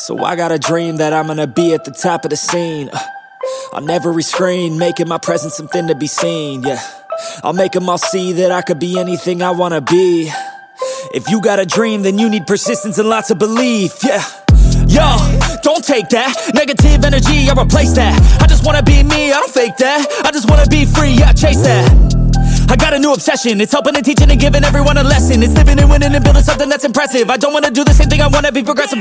So I got a dream that I'm gonna be at the top of the scene. On every screen, making my presence something to be seen, yeah. I'll make them all see that I could be anything I wanna be. If you got a dream, then you need persistence and lots of belief, yeah. Yo, don't take that negative energy, I replace that. I just wanna be me, I don't fake that. I just wanna be free, yeah, chase that. I got a new obsession, it's helping and teaching and giving everyone a lesson. It's living and winning and building something that's impressive. I don't wanna do the same thing, I wanna be progressive,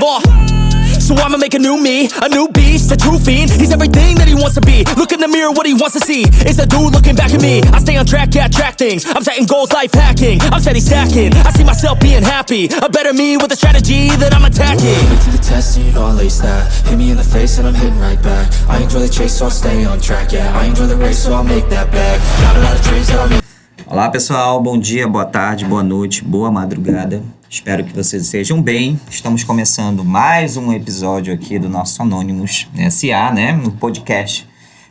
So I'ma make a new me, a new beast, a true fiend. He's everything that he wants to be. Look in the mirror, what he wants to see is a dude looking back at me. I stay on track, yeah, track things. I'm setting goals, life hacking. I'm steady stacking. I see myself being happy. A better me with a strategy that I'm attacking. Put me to the test and you know I lace that. Hit me in the face and I'm hitting right back. I enjoy the chase, so I'll stay on track, yeah. I enjoy the race, so I'll make that back. Got a lot of dreams that I'll make. Olá pessoal, bom dia, boa tarde, boa noite, boa madrugada. Espero que vocês estejam bem. Estamos começando mais um episódio aqui do nosso Anônimos SA, né, no podcast,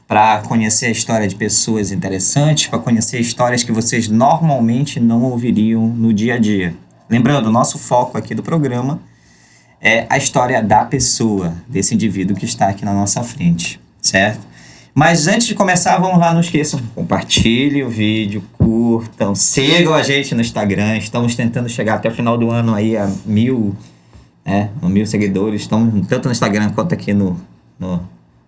para conhecer a história de pessoas interessantes, para conhecer histórias que vocês normalmente não ouviriam no dia a dia. Lembrando, o nosso foco aqui do programa é a história da pessoa, desse indivíduo que está aqui na nossa frente, certo? Mas antes de começar, vamos lá, não esqueçam, compartilhem o vídeo, curtam, sigam a gente no Instagram. Estamos tentando chegar até o final do ano aí a 1.000 seguidores, estamos tanto no Instagram quanto aqui no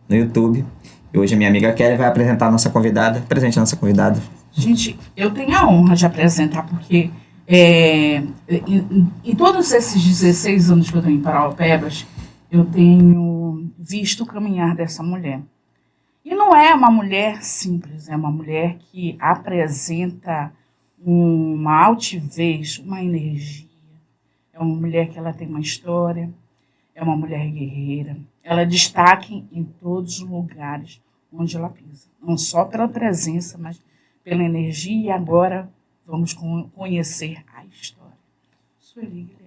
YouTube. E hoje a minha amiga Kelly vai apresentar a nossa convidada. Presente a nossa convidada. Gente, eu tenho a honra de apresentar, porque em todos esses 16 anos que eu tenho em Paraopebas, eu tenho visto o caminhar dessa mulher. E não é uma mulher simples, é uma mulher que apresenta uma altivez, uma energia. É uma mulher que ela tem uma história, é uma mulher guerreira. Ela destaca em todos os lugares onde ela pisa. Não só pela presença, mas pela energia. E agora vamos conhecer a história. Sueli Guilherme.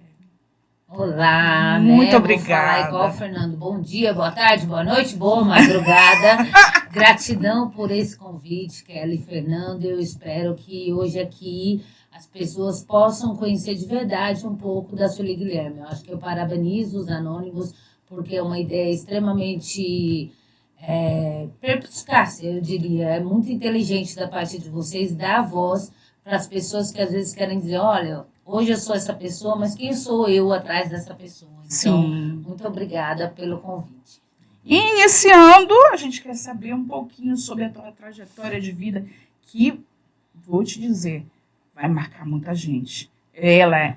Olá, muito obrigada. Vou falar igual o Fernando. Bom dia, boa tarde, boa noite, boa madrugada. Gratidão por esse convite, Kelly e Fernando. Eu espero que hoje aqui as pessoas possam conhecer de verdade um pouco da Sueli Guilherme. Eu acho que eu parabenizo os Anônimos, porque é uma ideia extremamente perspicaz, eu diria. É muito inteligente da parte de vocês dar voz para as pessoas que às vezes querem dizer, olha, hoje eu sou essa pessoa, mas quem sou eu atrás dessa pessoa? Então, muito obrigada pelo convite. E iniciando, a gente quer saber um pouquinho sobre a tua trajetória de vida, que, vou te dizer, vai marcar muita gente.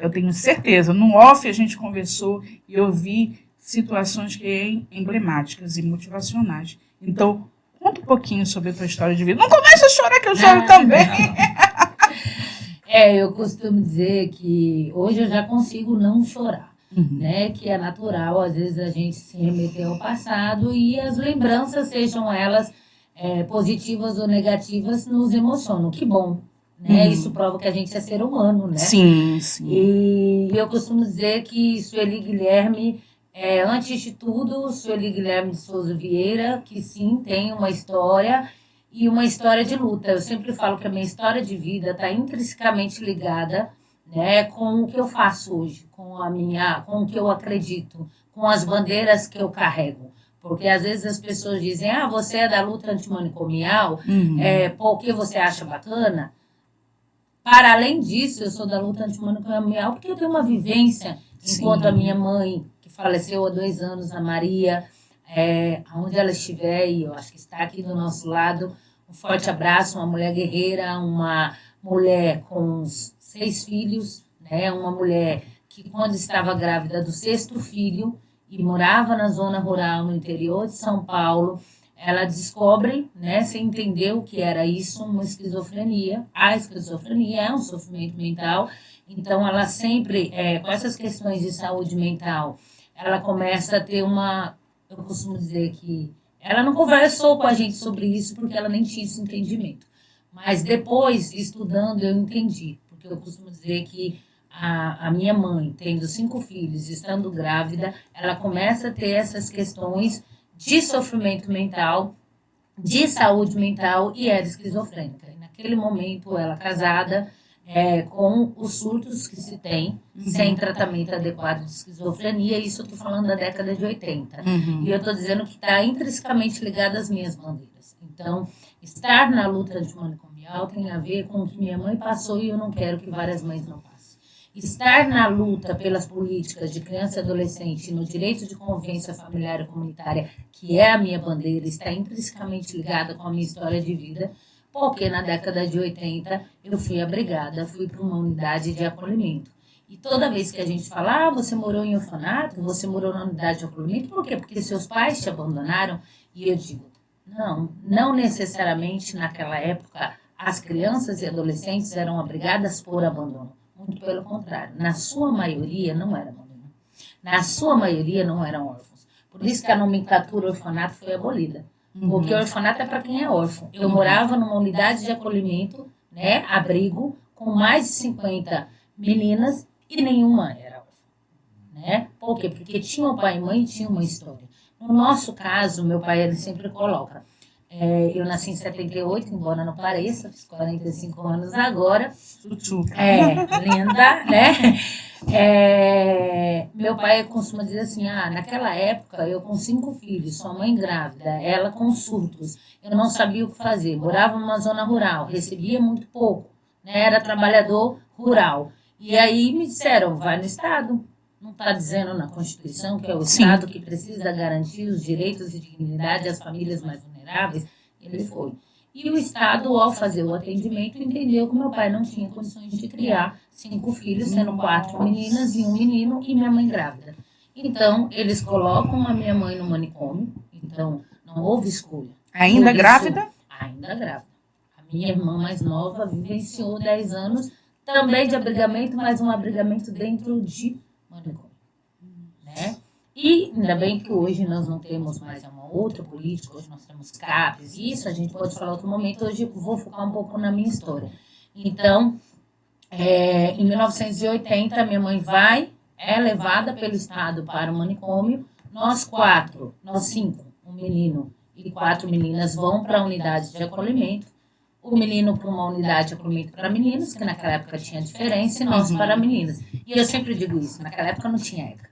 Eu tenho certeza, no off a gente conversou e eu vi situações que emblemáticas e motivacionais. Então, conta um pouquinho sobre a tua história de vida. Não começa a chorar que eu choro também. Eu costumo dizer que hoje eu já consigo não chorar, né? Que é natural, às vezes, a gente se remeter ao passado e as lembranças, sejam elas positivas ou negativas, nos emocionam. Que bom, né? Isso prova que a gente é ser humano, né? Sim, sim. E eu costumo dizer que Sueli Guilherme, antes de tudo, Sueli Guilherme de Souza Vieira, que sim, tem uma história e uma história de luta. Eu sempre falo que a minha história de vida está intrinsecamente ligada, né, com o que eu faço hoje, com o que eu acredito, com as bandeiras que eu carrego. Porque às vezes as pessoas dizem, você é da luta antimanicomial, o que você acha bacana? Para além disso, eu sou da luta antimanicomial porque eu tenho uma vivência, enquanto a minha mãe, que faleceu há 2 anos, a Maria, onde ela estiver, e eu acho que está aqui do nosso lado, um forte abraço, uma mulher guerreira, uma mulher com 6 filhos, né? Uma mulher que, quando estava grávida do 6º filho e morava na zona rural, no interior de São Paulo, ela descobre, né, sem entender o que era isso, uma esquizofrenia. A esquizofrenia é um sofrimento mental, então ela sempre, com essas questões de saúde mental, ela começa a ter eu costumo dizer que ela não conversou com a gente sobre isso porque ela nem tinha esse entendimento. Mas depois, estudando, eu entendi. Porque eu costumo dizer que a minha mãe, tendo 5 filhos, estando grávida, ela começa a ter essas questões de sofrimento mental, de saúde mental, e era esquizofrênica. E naquele momento, ela casada, com os surtos que se tem, sem tratamento adequado de esquizofrenia. Isso eu estou falando da década de 80. E eu estou dizendo que está intrinsecamente ligado às minhas bandeiras. Então, estar na luta antimanicomial tem a ver com o que minha mãe passou e eu não quero que várias mães não passem. Estar na luta pelas políticas de criança e adolescente no direito de convivência familiar e comunitária, que é a minha bandeira, está intrinsecamente ligada com a minha história de vida, porque na década de 80 eu fui abrigada, fui para uma unidade de acolhimento. E toda vez que a gente fala, você morou em orfanato, você morou na unidade de acolhimento, por quê? Porque seus pais te abandonaram. E eu digo, não necessariamente naquela época as crianças e adolescentes eram abrigadas por abandono. Muito pelo contrário, na sua maioria não era abandono. Na sua maioria não eram órfãos. Por isso que a nomenclatura orfanato foi abolida. Porque o orfanato é para quem é órfão. Eu morava numa unidade de acolhimento, né, abrigo, com mais de 50 meninas e nenhuma era órfã. Né? Por quê? Porque tinha um pai e mãe e tinha uma história. No nosso caso, meu pai ele sempre coloca, eu nasci em 78, embora não pareça, fiz 45 anos agora. Linda, né? Meu pai costuma dizer assim, naquela época eu com 5 filhos, sua mãe grávida, ela com surtos, eu não sabia o que fazer, morava numa zona rural, recebia muito pouco, né? Era trabalhador rural. E aí me disseram, vai no Estado. Não está dizendo na Constituição que é o Estado que precisa garantir os direitos e dignidade às famílias mais vulneráveis? Ele foi. E o Estado, ao fazer o atendimento, entendeu que meu pai não tinha condições de criar 5 filhos, sendo 4 meninas e 1 menino, e minha mãe grávida. Então, eles colocam a minha mãe no manicômio. Então, não houve escolha. Ainda grávida? Ainda grávida. A minha irmã mais nova vivenciou 10 anos também de abrigamento, mas um abrigamento dentro de manicômio. Né? E ainda bem que hoje nós não temos mais uma outra política, hoje nós temos CAPs, isso a gente pode falar outro momento, hoje eu vou focar um pouco na minha história. Então, em 1980, minha mãe é levada pelo Estado para o manicômio, nós 5, um menino e 4 meninas vão para a unidade de acolhimento, o menino para uma unidade de acolhimento para meninos, que naquela época tinha diferença, e nós para meninas. E eu sempre digo isso, naquela época não tinha ECA.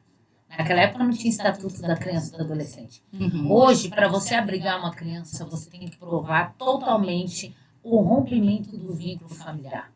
Naquela época não tinha estatuto da criança e do adolescente. Hoje, para você abrigar uma criança, você tem que provar totalmente o rompimento do vínculo familiar.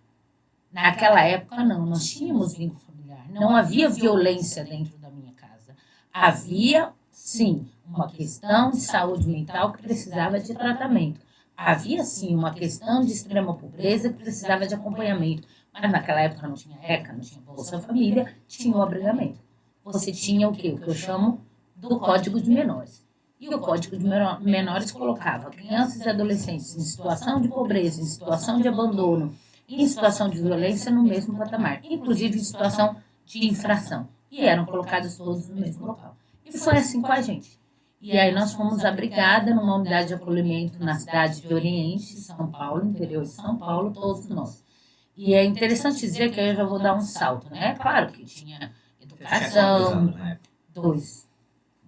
Naquela época, não. Nós tínhamos vínculo familiar. Não havia violência dentro da minha casa. Havia, sim, uma questão de saúde mental que precisava de tratamento. Havia, sim, uma questão de extrema pobreza que precisava de acompanhamento. Mas naquela época não tinha ECA, não tinha Bolsa Família, tinha o abrigamento. Você tinha o quê? O que eu chamo do Código de Menores. E o Código de Menores colocava crianças e adolescentes em situação de pobreza, em situação de abandono, em situação de violência no mesmo patamar, inclusive em situação de infração. E eram colocados todos no mesmo local. E foi assim com a gente. E aí nós fomos abrigadas numa unidade de acolhimento na cidade de Oriente, São Paulo, interior de São Paulo, todos nós. E é interessante dizer que eu já vou dar um salto, né? Claro que tinha educação, 2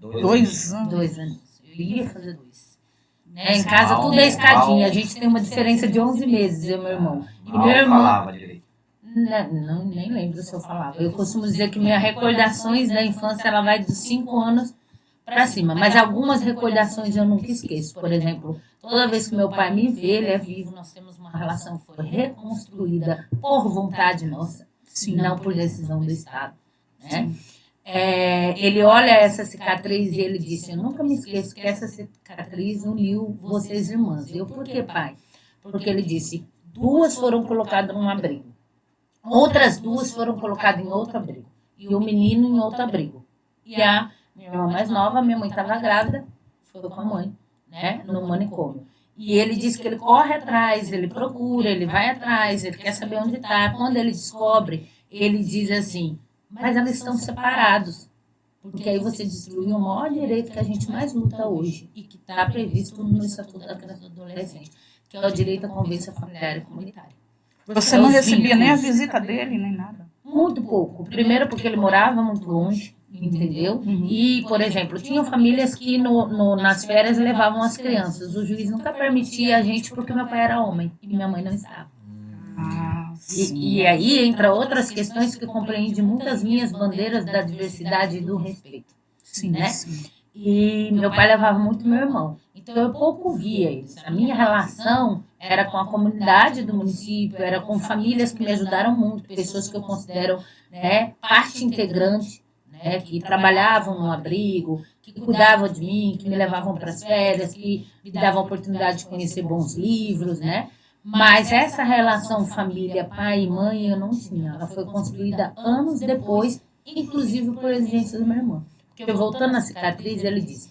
anos. 2 anos. Eu ia fazer 2. Né? Em casa tudo é escadinha. A gente tem uma diferença de 11 meses, eu e meu irmão. E meu irmão falava direito. Não, nem lembro se eu falava. Eu costumo dizer que minhas recordações da infância ela vai dos 5 anos para cima. Mas algumas recordações eu nunca esqueço. Por exemplo, toda vez que meu pai me vê, ele é vivo, nós temos uma relação que foi reconstruída por vontade nossa, não por decisão do Estado. Né? Ele olha essa cicatriz e ele disse, eu nunca me esqueço que essa cicatriz uniu vocês irmãs. Eu, por que, pai? Porque ele disse, 2 foram colocadas num abrigo, outras 2 foram colocadas em outro abrigo, e o menino em outro abrigo. E a minha irmã mais nova, minha mãe estava grávida, foi com a mãe, né, no manicômio. E ele disse que ele corre atrás, ele procura, ele vai atrás, ele quer saber onde está. Quando ele descobre, ele diz assim, mas elas estão separados, porque aí você destruiu o maior direito que a gente mais luta hoje e que está previsto no Estatuto da Criança e do Adolescente, que é o direito à convivência familiar e comunitária. Você não recebia nem a visita dele, nem nada? Muito pouco. Primeiro porque ele morava muito longe, entendeu? E, por exemplo, tinham famílias que nas férias levavam as crianças. O juiz nunca permitia a gente porque meu pai era homem e minha mãe não estava. E aí entra outras questões que compreendem muitas minhas bandeiras da diversidade e do respeito. Sim, né? sim. E meu pai levava muito meu irmão. Então eu pouco via eles. A minha relação era com a comunidade do município, era com famílias que me ajudaram muito, pessoas que eu considero, né, parte integrante, né, que trabalhavam no abrigo, que cuidavam de mim, que me levavam para as férias, que me davam a oportunidade de conhecer bons livros, né? Mas essa relação família, pai e mãe, eu não tinha. Ela foi construída anos depois, inclusive por exigência do meu irmão. Porque voltando à cicatriz, ele disse: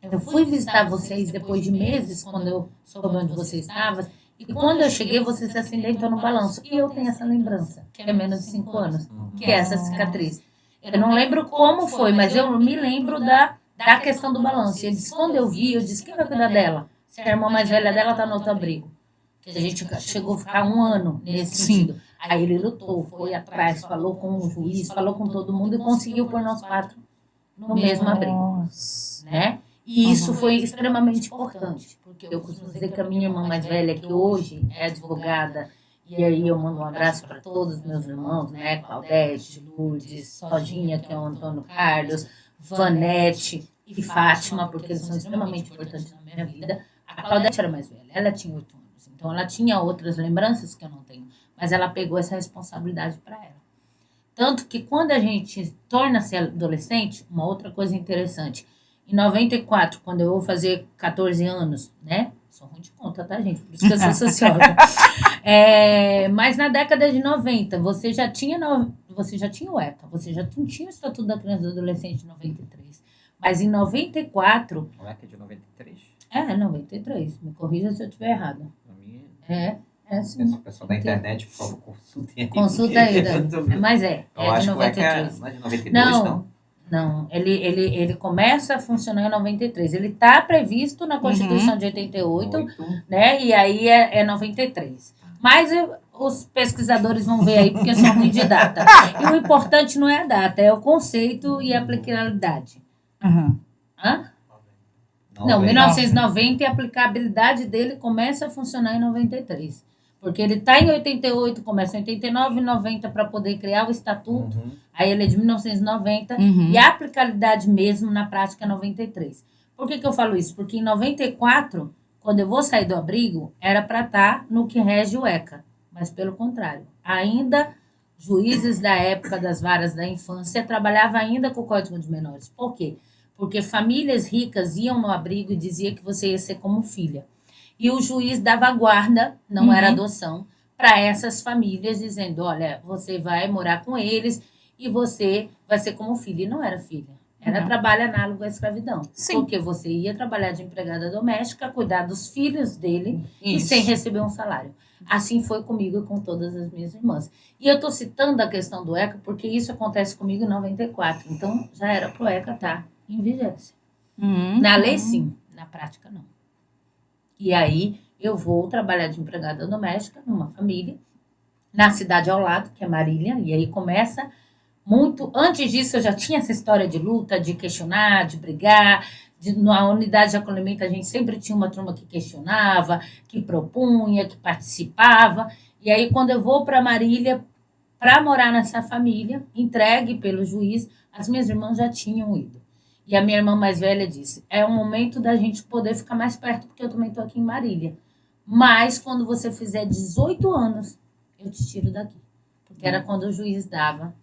eu fui visitar vocês depois de meses, quando eu soube onde você estava, e quando eu cheguei, você se acidentou no balanço. E eu tenho essa lembrança, que é menos de 5 anos, que é essa cicatriz. Eu não lembro como foi, mas eu me lembro da questão do balanço. Ele disse: quando eu vi, eu disse: quem vai cuidar dela? Se a irmã mais velha dela está no outro abrigo. Que a gente chegou a ficar 1 ano nesse sentido. Aí ele lutou, foi atrás, falou com o juiz, falou com todo mundo e conseguiu pôr nós 4 no mesmo abrigo, né? E isso foi extremamente importante, porque eu costumo dizer que a minha irmã mais velha, que hoje é advogada, e aí eu mando um abraço para todos os meus irmãos, né? Claudete, Lourdes, Sojinha, que é o Antônio Carlos, Vanete e Fátima, porque eles são extremamente importantes na minha vida. A Claudete era mais velha, ela tinha 8 anos, então ela tinha outras lembranças que eu não tenho, mas ela pegou essa responsabilidade para ela. Tanto que quando a gente torna-se adolescente, uma outra coisa interessante, em 94, quando eu vou fazer 14 anos, né? Sou ruim de conta, tá, gente? Por isso que eu sou socióloga. Mas na década de 90, você já tinha o ECA, você já tinha o Estatuto da Criança e do Adolescente em 93. Mas em 94... O ECA é de 93? 93. Me corrija se eu estiver errada. É sim. O pessoal da internet, por favor, consultem aí. Consulta aí, mas Eu de acho 93. que o ECA não é de 92, Não, ele começa a funcionar em 93. Ele está previsto na Constituição de 88, né? E aí é 93. Mas os pesquisadores vão ver aí, porque são ruins de data. E o importante não é a data, é o conceito e a aplicabilidade. Uhum. Hã? Não, 1990 e a aplicabilidade dele começa a funcionar em 93. Porque ele está em 88, começa em 89 e 90 para poder criar o estatuto. Aí ele é de 1990 e a aplicabilidade mesmo na prática é 93. Por que eu falo isso? Porque em 94, quando eu vou sair do abrigo, era para estar no que rege o ECA. Mas pelo contrário, ainda juízes da época das varas da infância trabalhavam ainda com o Código de Menores. Por quê? Porque famílias ricas iam no abrigo e diziam que você ia ser como filha. E o juiz dava guarda, não era adoção, para essas famílias, dizendo: olha, você vai morar com eles e você vai ser como filha. E não era filha, era trabalho análogo à escravidão. Sim. Porque você ia trabalhar de empregada doméstica, cuidar dos filhos dele e sem receber um salário. Assim foi comigo e com todas as minhas irmãs. E eu estou citando a questão do ECA porque isso acontece comigo em 94. Então, já era para o ECA estar em vigência. Na lei, sim. Na prática, não. E aí, eu vou trabalhar de empregada doméstica numa família, na cidade ao lado, que é Marília, e aí começa muito... Antes disso, eu já tinha essa história de luta, de questionar, de brigar. Na unidade de acolhimento, a gente sempre tinha uma turma que questionava, que propunha, que participava. E aí, quando eu vou para Marília, para morar nessa família, entregue pelo juiz, as minhas irmãs já tinham ido. E a minha irmã mais velha disse: é o momento da gente poder ficar mais perto, porque eu também estou aqui em Marília. Mas quando você fizer 18 anos, eu te tiro daqui. Porque era quando o juiz dava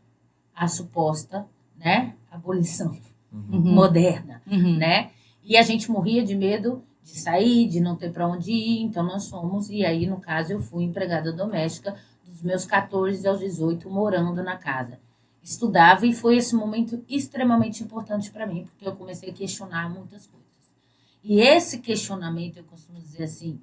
a suposta, né, abolição moderna, né? E a gente morria de medo de sair, de não ter para onde ir, então nós fomos. E aí, no caso, eu fui empregada doméstica dos meus 14 aos 18, morando na casa. Estudava e foi esse momento extremamente importante para mim, porque eu comecei a questionar muitas coisas. E esse questionamento, eu costumo dizer assim,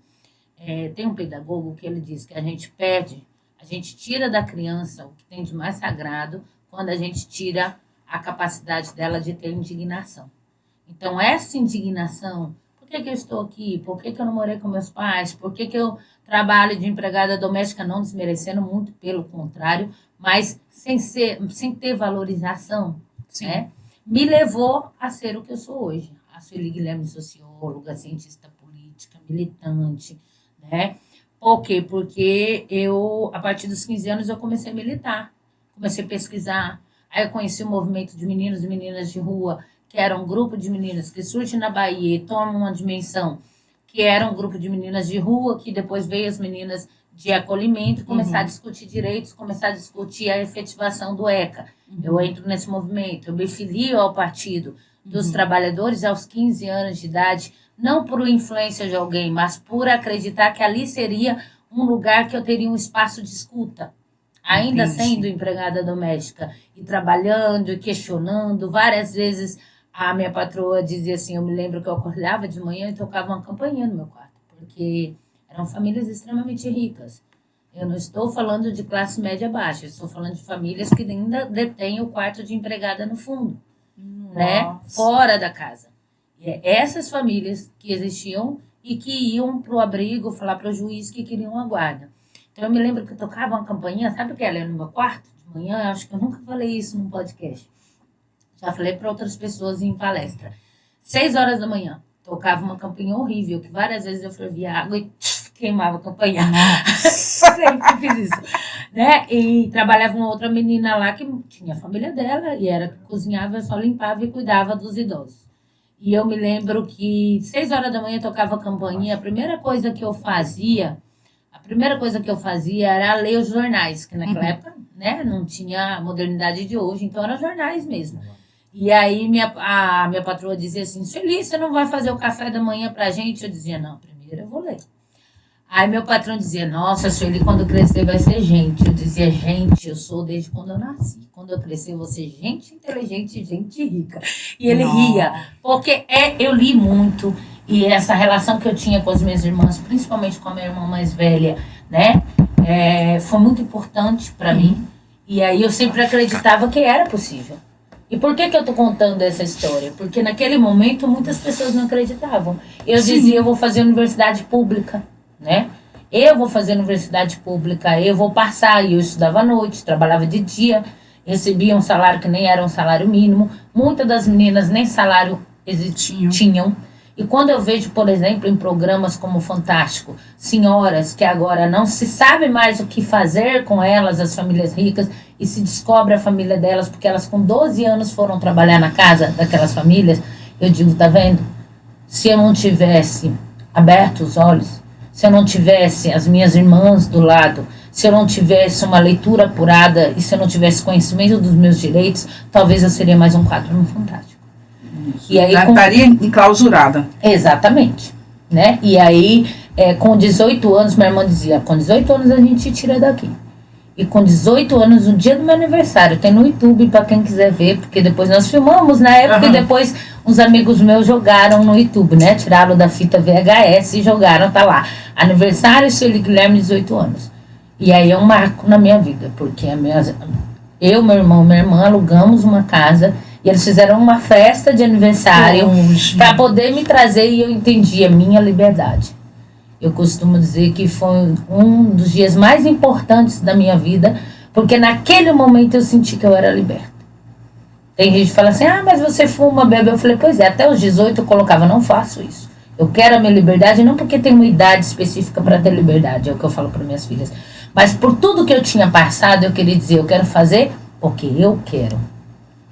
tem um pedagogo que ele diz que a gente tira da criança o que tem de mais sagrado quando a gente tira a capacidade dela de ter indignação. Então, essa indignação, por que eu estou aqui? Por que eu não morei com meus pais? Por que eu trabalho de empregada doméstica, não desmerecendo, muito pelo contrário, mas sem ter valorização, né? Me levou a ser o que eu sou hoje. A Sueli Guilherme, socióloga, cientista política, militante, né? Por quê? Porque a partir dos 15 anos, eu comecei a militar. Comecei a pesquisar. Aí eu conheci o movimento de meninos e meninas de rua, que era um grupo de meninas que surge na Bahia e toma uma dimensão, que era um grupo de meninas de rua, que depois veio as meninas de acolhimento, começar a discutir direitos, começar a discutir a efetivação do ECA. Eu entro nesse movimento, eu me filio ao Partido dos Trabalhadores aos 15 anos de idade, não por influência de alguém, mas por acreditar que ali seria um lugar que eu teria um espaço de escuta. Ainda sendo empregada doméstica e trabalhando e questionando, várias vezes a minha patroa dizia assim, eu me lembro que eu acordava de manhã e tocava uma campainha no meu quarto, porque eram famílias extremamente ricas. Eu não estou falando de classe média baixa, estou falando de famílias que ainda detêm o quarto de empregada no fundo, né? Fora da casa. E é essas famílias que existiam e que iam para o abrigo falar para o juiz que queriam a guarda. Então, eu me lembro que eu tocava uma campainha, sabe o que ela era no meu quarto de manhã? Eu acho que eu nunca falei isso num podcast. Já falei para outras pessoas em palestra. 6 horas da manhã, tocava uma campainha horrível, que várias vezes eu fervia água e queimava a campainha. Sempre fiz isso. Né? E trabalhava uma outra menina lá que tinha a família dela, e era que cozinhava, eu só limpava e cuidava dos idosos. E eu me lembro que 6 horas da manhã tocava a campainha, a primeira coisa que eu fazia era ler os jornais, que naquela época, né, não tinha a modernidade de hoje, então eram jornais mesmo. E aí a minha patroa dizia assim, Sueli, você não vai fazer o café da manhã pra gente? Eu dizia, não, primeiro eu vou ler. Aí meu patrão dizia, nossa, Sueli, quando crescer vai ser gente. Eu dizia, gente, eu sou desde quando eu nasci. Quando eu crescer, eu vou ser gente inteligente, gente rica. E ele ria, porque eu li muito. E essa relação que eu tinha com as minhas irmãs, principalmente com a minha irmã mais velha, né? Foi muito importante para mim. E aí eu sempre acreditava que era possível. E por que eu tô contando essa história? Porque naquele momento muitas pessoas não acreditavam. Eu dizia, eu vou fazer universidade pública, né? Eu vou fazer universidade pública, eu vou passar. E eu estudava à noite, trabalhava de dia, recebia um salário que nem era um salário mínimo. Muitas das meninas nem salário tinham. E quando eu vejo, por exemplo, em programas como o Fantástico, senhoras que agora não se sabe mais o que fazer com elas, as famílias ricas, e se descobre a família delas, porque elas com 12 anos foram trabalhar na casa daquelas famílias, eu digo, tá vendo? Se eu não tivesse aberto os olhos, se eu não tivesse as minhas irmãs do lado, se eu não tivesse uma leitura apurada e se eu não tivesse conhecimento dos meus direitos, talvez eu seria mais um quadro no Fantástico. E aí, estaria enclausurada. Exatamente. Né? E aí, com 18 anos, minha irmã dizia, com 18 anos a gente tira daqui. E com 18 anos, no dia do meu aniversário, tem no YouTube para quem quiser ver, porque depois nós filmamos na época e depois uns amigos meus jogaram no YouTube, né? Tiraram da fita VHS e jogaram, tá lá. Aniversário, Sueli Guilherme, 18 anos. E aí é um marco na minha vida, porque eu, meu irmão e minha irmã alugamos uma casa e eles fizeram uma festa de aniversário para poder me trazer e eu entendi a minha liberdade. Eu costumo dizer que foi um dos dias mais importantes da minha vida, porque naquele momento eu senti que eu era liberta. Tem gente que fala assim, mas você fuma, bebe. Eu falei, pois é, até os 18 eu colocava, não faço isso. Eu quero a minha liberdade, não porque tem uma idade específica para ter liberdade, é o que eu falo para minhas filhas. Mas por tudo que eu tinha passado, eu queria dizer, eu quero fazer o que eu quero.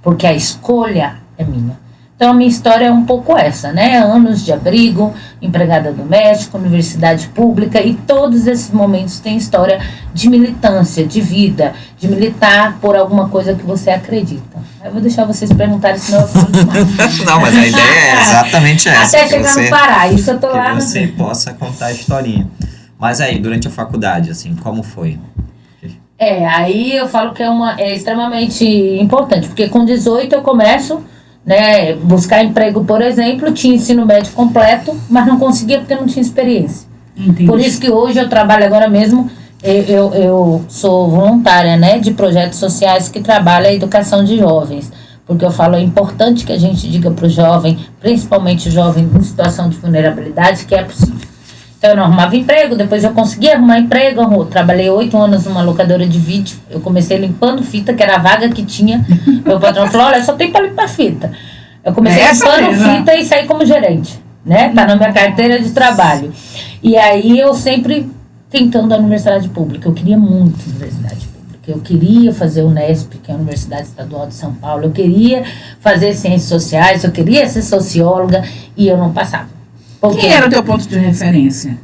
Porque a escolha é minha. Então, a minha história é um pouco essa, né? Anos de abrigo, empregada doméstica, universidade pública, e todos esses momentos têm história de militância, de vida, de militar por alguma coisa que você acredita. Eu vou deixar vocês perguntarem, senão eu falo demais. Não, mas a ideia é exatamente essa. Até chegar no Pará, isso eu tô lá. Que você possa contar a historinha. Mas aí, durante a faculdade, assim, como foi? Aí eu falo que é extremamente importante, porque com 18 eu começo, né, buscar emprego, por exemplo, tinha ensino médio completo, mas não conseguia porque não tinha experiência. Entendi. Por isso que hoje eu trabalho agora mesmo, eu sou voluntária, né, de projetos sociais que trabalham a educação de jovens, porque eu falo, é importante que a gente diga para o jovem, principalmente o jovem em situação de vulnerabilidade, que é possível. Então eu não arrumava emprego, depois eu consegui arrumar emprego, eu trabalhei 8 anos numa locadora de vídeo, eu comecei limpando fita, que era a vaga que tinha, meu patrão falou, olha, só tem para limpar fita. Eu comecei limpando fita e saí como gerente, né, tá na minha carteira de trabalho. E aí eu sempre tentando a universidade pública. Eu queria muito a universidade pública. Eu queria fazer o Unesp, que é a Universidade Estadual de São Paulo. Eu queria fazer ciências sociais, eu queria ser socióloga e eu não passava. Porque, Quem era o teu ponto de referência?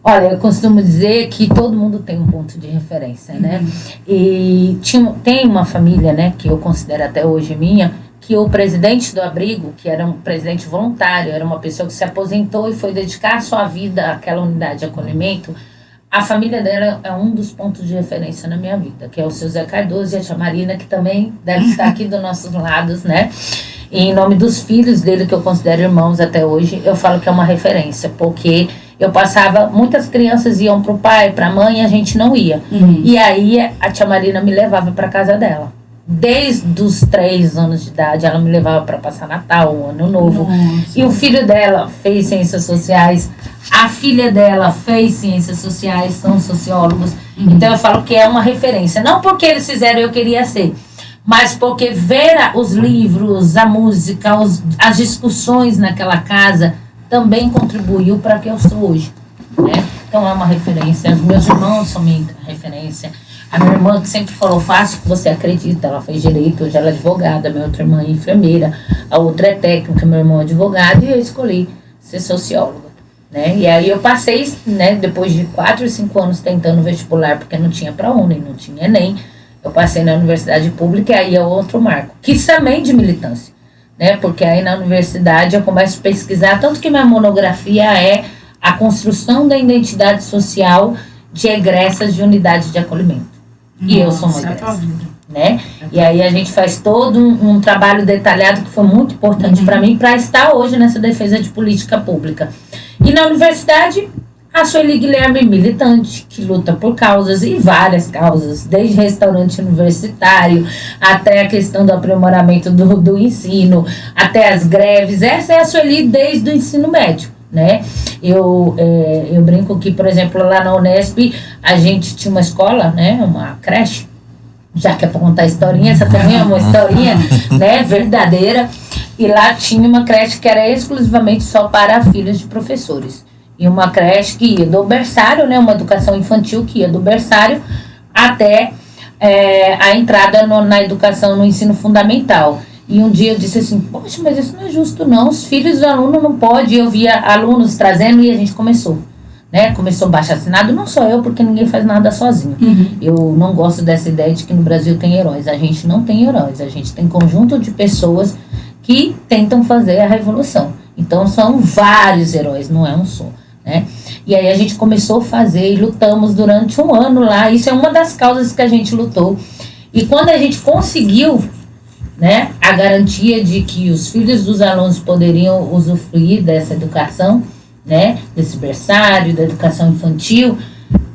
olha, eu costumo dizer que todo mundo tem um ponto de referência, né? E tem uma família, né, que eu considero até hoje minha, que o presidente do abrigo, que era um presidente voluntário, era uma pessoa que se aposentou e foi dedicar a sua vida àquela unidade de acolhimento. A família dela é um dos pontos de referência na minha vida, que é o seu Zé Cardoso e a tia Marina, que também deve estar aqui dos nossos lados, né? E em nome dos filhos dele, que eu considero irmãos até hoje, eu falo que é uma referência, porque eu passava, muitas crianças iam pro pai, pra mãe, e a gente não ia. E aí a tia Marina me levava pra casa dela. Desde os 3 anos de idade, ela me levava para passar Natal, um Ano Novo. Nossa. E o filho dela fez ciências sociais, a filha dela fez ciências sociais, são sociólogos. Então eu falo que é uma referência. Não porque eles fizeram eu queria ser, mas porque ver os livros, a música, as discussões naquela casa também contribuiu para que eu sou hoje, né? Então é uma referência. Os meus irmãos são minha referência. A minha irmã, que sempre falou, faça o que você acredita, ela fez direito, hoje ela é advogada, minha outra irmã é enfermeira, a outra é técnica, meu irmão é advogado, e eu escolhi ser socióloga, né? E aí eu passei, né, depois de 4 ou 5 anos tentando vestibular, porque não tinha para Uni, não tinha Enem, eu passei na universidade pública, e aí é outro marco, que também de militância, né? Porque aí na universidade eu começo a pesquisar, tanto que minha monografia é a construção da identidade social de egressas de unidades de acolhimento. E eu sou uma egressa, né? E aí a gente faz todo um trabalho detalhado que foi muito importante para mim, para estar hoje nessa defesa de política pública. E na universidade, a Sueli Guilherme, militante, que luta por causas, e várias causas, desde restaurante universitário, até a questão do aprimoramento do ensino, até as greves. Essa é a Sueli desde o ensino médio, né? Eu brinco que, por exemplo, lá na Unesp, a gente tinha uma escola, né, uma creche, já que é para contar historinha, essa também é uma historinha, né, verdadeira, e lá tinha uma creche que era exclusivamente só para filhos de professores, e uma creche que ia do berçário, né, uma educação infantil que ia do berçário até a entrada na educação, no ensino fundamental. E um dia eu disse assim, poxa, mas isso não é justo não, os filhos do aluno não podem. Eu via alunos trazendo e a gente começou, né? Começou abaixo-assinado, não sou eu, porque ninguém faz nada sozinho. Eu não gosto dessa ideia de que no Brasil tem heróis. A gente não tem heróis, a gente tem conjunto de pessoas que tentam fazer a revolução. Então são vários heróis, não é um só, né? E aí a gente começou a fazer e lutamos durante 1 ano lá. Isso é uma das causas que a gente lutou. E quando a gente conseguiu, né, a garantia de que os filhos dos alunos poderiam usufruir dessa educação, né, desse berçário, da educação infantil,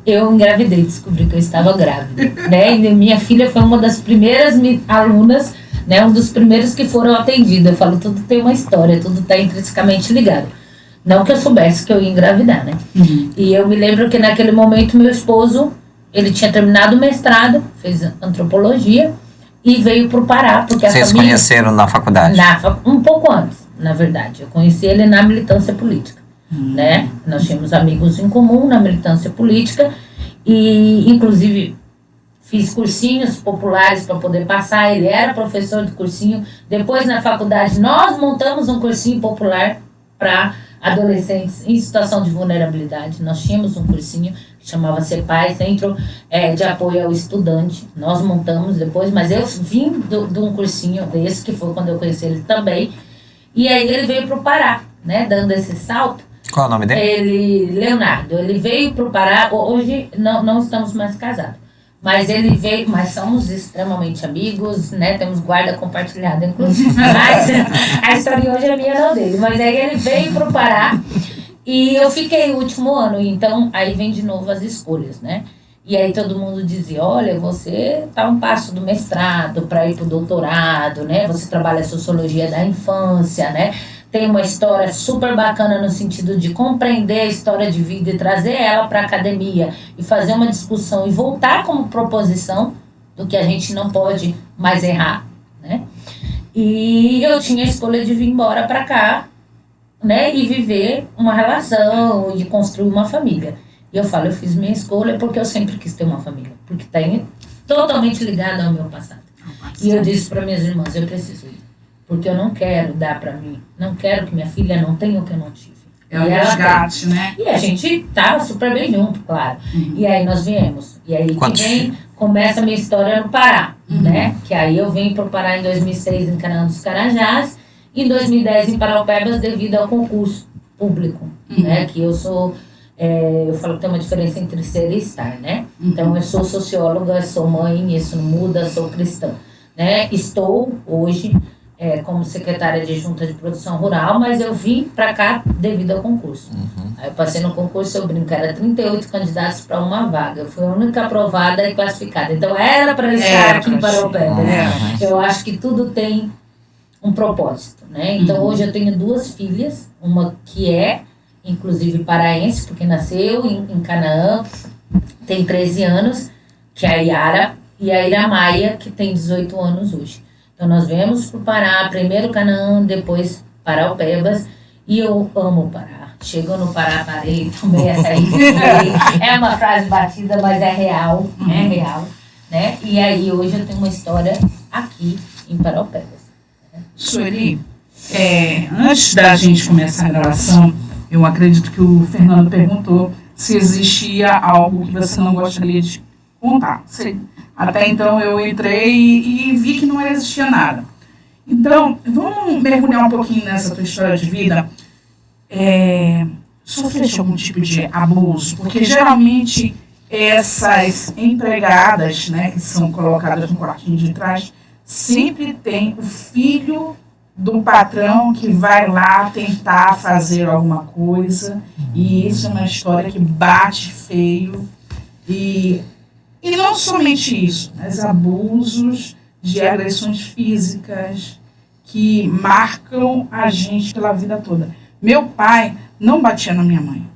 eu engravidei, descobri que eu estava grávida, né, e minha filha foi uma das primeiras alunas, né, um dos primeiros que foram atendidos. Eu falo, tudo tem uma história, tudo está intrinsecamente ligado. Não que eu soubesse que eu ia engravidar, né? E eu me lembro que naquele momento meu esposo, ele tinha terminado o mestrado, fez antropologia, e veio para o Pará, porque a Vocês família... conheceram na faculdade? Um pouco antes, na verdade. Eu conheci ele na militância política, né? Nós tínhamos amigos em comum na militância política e, inclusive, fiz cursinhos populares para poder passar. Ele era professor de cursinho. Depois, na faculdade, nós montamos um cursinho popular para adolescentes em situação de vulnerabilidade. Nós tínhamos um cursinho que chamava CEPAI, Centro de Apoio ao Estudante. Nós montamos depois, mas eu vim de um cursinho desse, que foi quando eu conheci ele também. E aí ele veio para o Pará, né, dando esse salto. Qual é o nome dele? Leonardo. Ele veio para o Pará, hoje não estamos mais casados. Mas ele veio, mas somos extremamente amigos, né? Temos guarda compartilhada, inclusive. Mas a história hoje é minha, não dele. Mas aí ele veio para o Pará e eu fiquei o último ano. Então, aí vem de novo as escolhas, né? E aí todo mundo dizia, olha, você tá um passo do mestrado para ir para o doutorado, né? Você trabalha sociologia da infância, né? Tem uma história super bacana no sentido de compreender a história de vida e trazer ela para a academia e fazer uma discussão e voltar como proposição do que a gente não pode mais errar, né? E eu tinha a escolha de vir embora para cá, né? E viver uma relação e construir uma família. E eu falo, eu fiz minha escolha porque eu sempre quis ter uma família. Porque está totalmente ligado ao meu passado. E eu disse para minhas irmãs, eu preciso ir. Porque eu não quero dar para mim. Não quero que minha filha não tenha o que eu não tive. É um resgate, né? E a gente tava super bem junto, claro. E aí nós viemos. E aí Quantos? que vem, começa a minha história no Pará, né? Que aí eu vim pro Pará em 2006 em Canaã dos Carajás. E em 2010 em Paraupebas devido ao concurso público, né? Que eu sou... eu falo que tem uma diferença entre ser e estar, né? Então eu sou socióloga, sou mãe, isso não muda, sou cristã, né? Estou hoje... como secretária de Junta de Produção Rural, mas eu vim para cá devido ao concurso. Aí eu passei no concurso, eu brinco, era 38 candidatos para uma vaga. Eu fui a única aprovada e classificada. Então era para estar aqui em Paraupebas. Eu acho que tudo tem um propósito, né? Então hoje eu tenho 2 filhas, uma que é, inclusive, paraense, porque nasceu em Canaã, tem 13 anos, que é a Yara, e a Ira Maia, que tem 18 anos hoje. Então, nós viemos para o Pará, primeiro Canaã, depois Paraupebas, e eu amo o Pará. Chegou no Pará, parei, tomei essa aí. É uma frase batida, mas é real, né? E aí, hoje eu tenho uma história aqui em Paraupebas. Sueli, antes da gente começar a gravação, eu acredito que o Fernando perguntou se existia algo que você não gostaria de contar. Até então eu entrei e vi que não existia nada. Então, vamos mergulhar um pouquinho nessa tua história de vida. Sofreste algum tipo de abuso? Porque geralmente essas empregadas, né, que são colocadas no quartinho de trás, sempre tem o filho do patrão que vai lá tentar fazer alguma coisa. E isso é uma história que bate feio. E não somente isso, mas abusos de agressões físicas que marcam a gente pela vida toda. Meu pai não batia na minha mãe,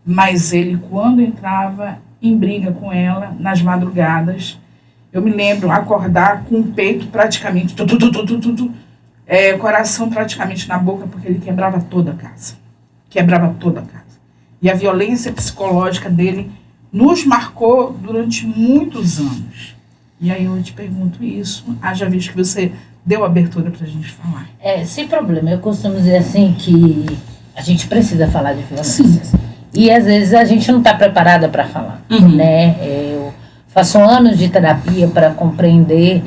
mas ele, quando entrava em briga com ela, nas madrugadas, eu me lembro acordar com o peito praticamente, o coração praticamente na boca, porque ele quebrava toda a casa. E a violência psicológica dele nos marcou durante muitos anos. E aí eu te pergunto isso, haja visto que você deu abertura pra gente falar. Sem problema. Eu costumo dizer assim que a gente precisa falar de violências. E às vezes a gente não está preparada para falar, né? Eu faço anos de terapia para compreender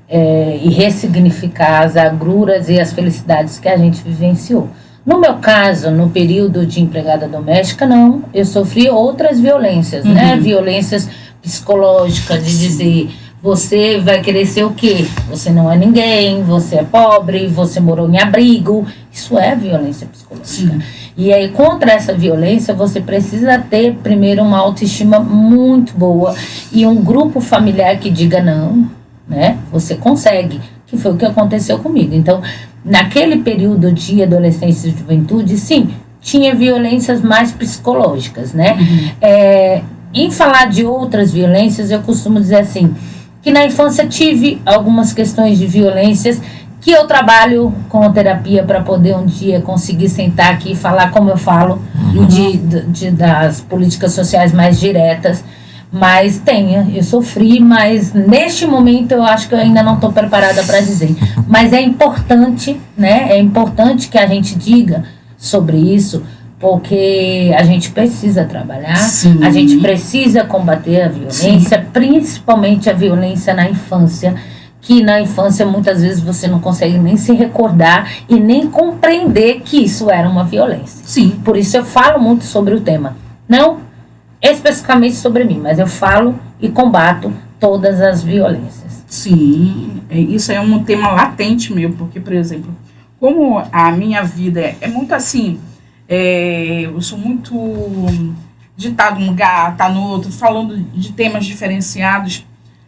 e ressignificar as agruras e as felicidades que a gente vivenciou. No meu caso, no período de empregada doméstica, não. Eu sofri outras violências, né? Violências psicológicas, de dizer, você vai querer ser o quê? Você não é ninguém, você é pobre, você morou em abrigo. Isso é violência psicológica. E aí, contra essa violência, você precisa ter, primeiro, uma autoestima muito boa e um grupo familiar que diga não, né? Você consegue, que foi o que aconteceu comigo. Então, naquele período de adolescência e juventude, sim, tinha violências mais psicológicas, né? Em falar de outras violências, eu costumo dizer assim, que na infância tive algumas questões de violências que eu trabalho com a terapia para poder um dia conseguir sentar aqui e falar como eu falo das políticas sociais mais diretas. Mas eu sofri, mas neste momento eu acho que eu ainda não estou preparada para dizer. Mas é importante, né? É importante que a gente diga sobre isso, porque a gente precisa trabalhar, a gente precisa combater a violência, principalmente a violência na infância, que na infância muitas vezes você não consegue nem se recordar e nem compreender que isso era uma violência. Por isso eu falo muito sobre o tema. Não especificamente sobre mim, mas eu falo e combato todas as violências. Sim, isso é um tema latente meu, porque, por exemplo, como a minha vida é muito assim, eu sou muito de estar num lugar, estar no outro, falando de temas diferenciados,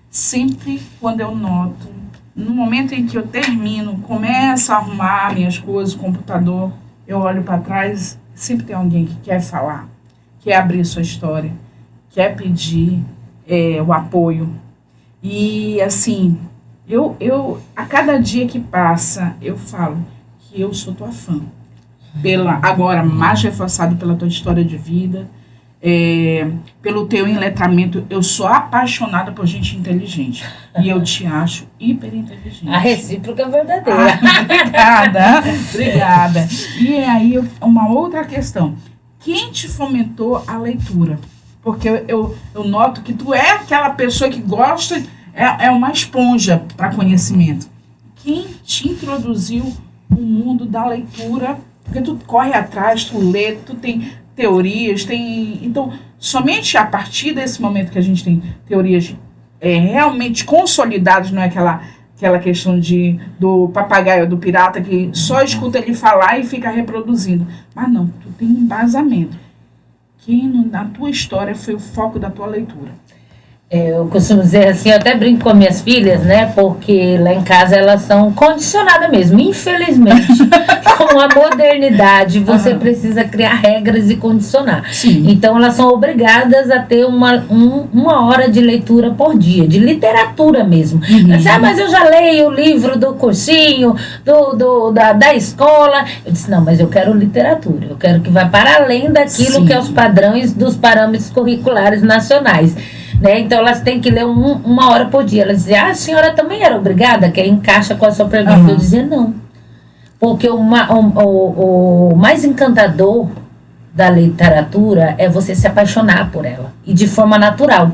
sempre quando eu noto, no momento em que eu termino, começo a arrumar minhas coisas, o computador, eu olho para trás, sempre tem alguém que quer falar, quer abrir sua história, quer pedir o apoio. E, assim, eu a cada dia que passa, eu falo que eu sou tua fã. Agora, mais reforçado pela tua história de vida, pelo teu enletramento, eu sou apaixonada por gente inteligente. E eu te acho hiper inteligente. A recíproca é verdadeira. Obrigada. E aí, uma outra questão. Quem te fomentou a leitura? Porque eu noto que tu é aquela pessoa que gosta, é uma esponja para conhecimento. Quem te introduziu no mundo da leitura? Porque tu corre atrás, tu lê, tu tem teorias, então, somente a partir desse momento que a gente tem teorias realmente consolidadas, não é aquela questão do papagaio, do pirata, que só escuta ele falar e fica reproduzindo. Mas não, tu tem um embasamento. Quem na tua história foi o foco da tua leitura? Eu costumo dizer assim, eu até brinco com as minhas filhas, né? Porque lá em casa elas são condicionadas mesmo. Infelizmente, com a modernidade, você precisa criar regras e condicionar. Sim. Então, elas são obrigadas a ter uma hora de leitura por dia, de literatura mesmo. Mas eu já leio o livro do cursinho, da escola. Eu disse, não, mas eu quero literatura. Eu quero que vá para além daquilo que é os padrões dos parâmetros curriculares nacionais. Né? Então elas têm que ler uma hora por dia. Elas dizem, a senhora também era obrigada? Que aí encaixa com a sua pergunta. Eu dizia, não. Porque o mais encantador da literatura é você se apaixonar por ela. E de forma natural.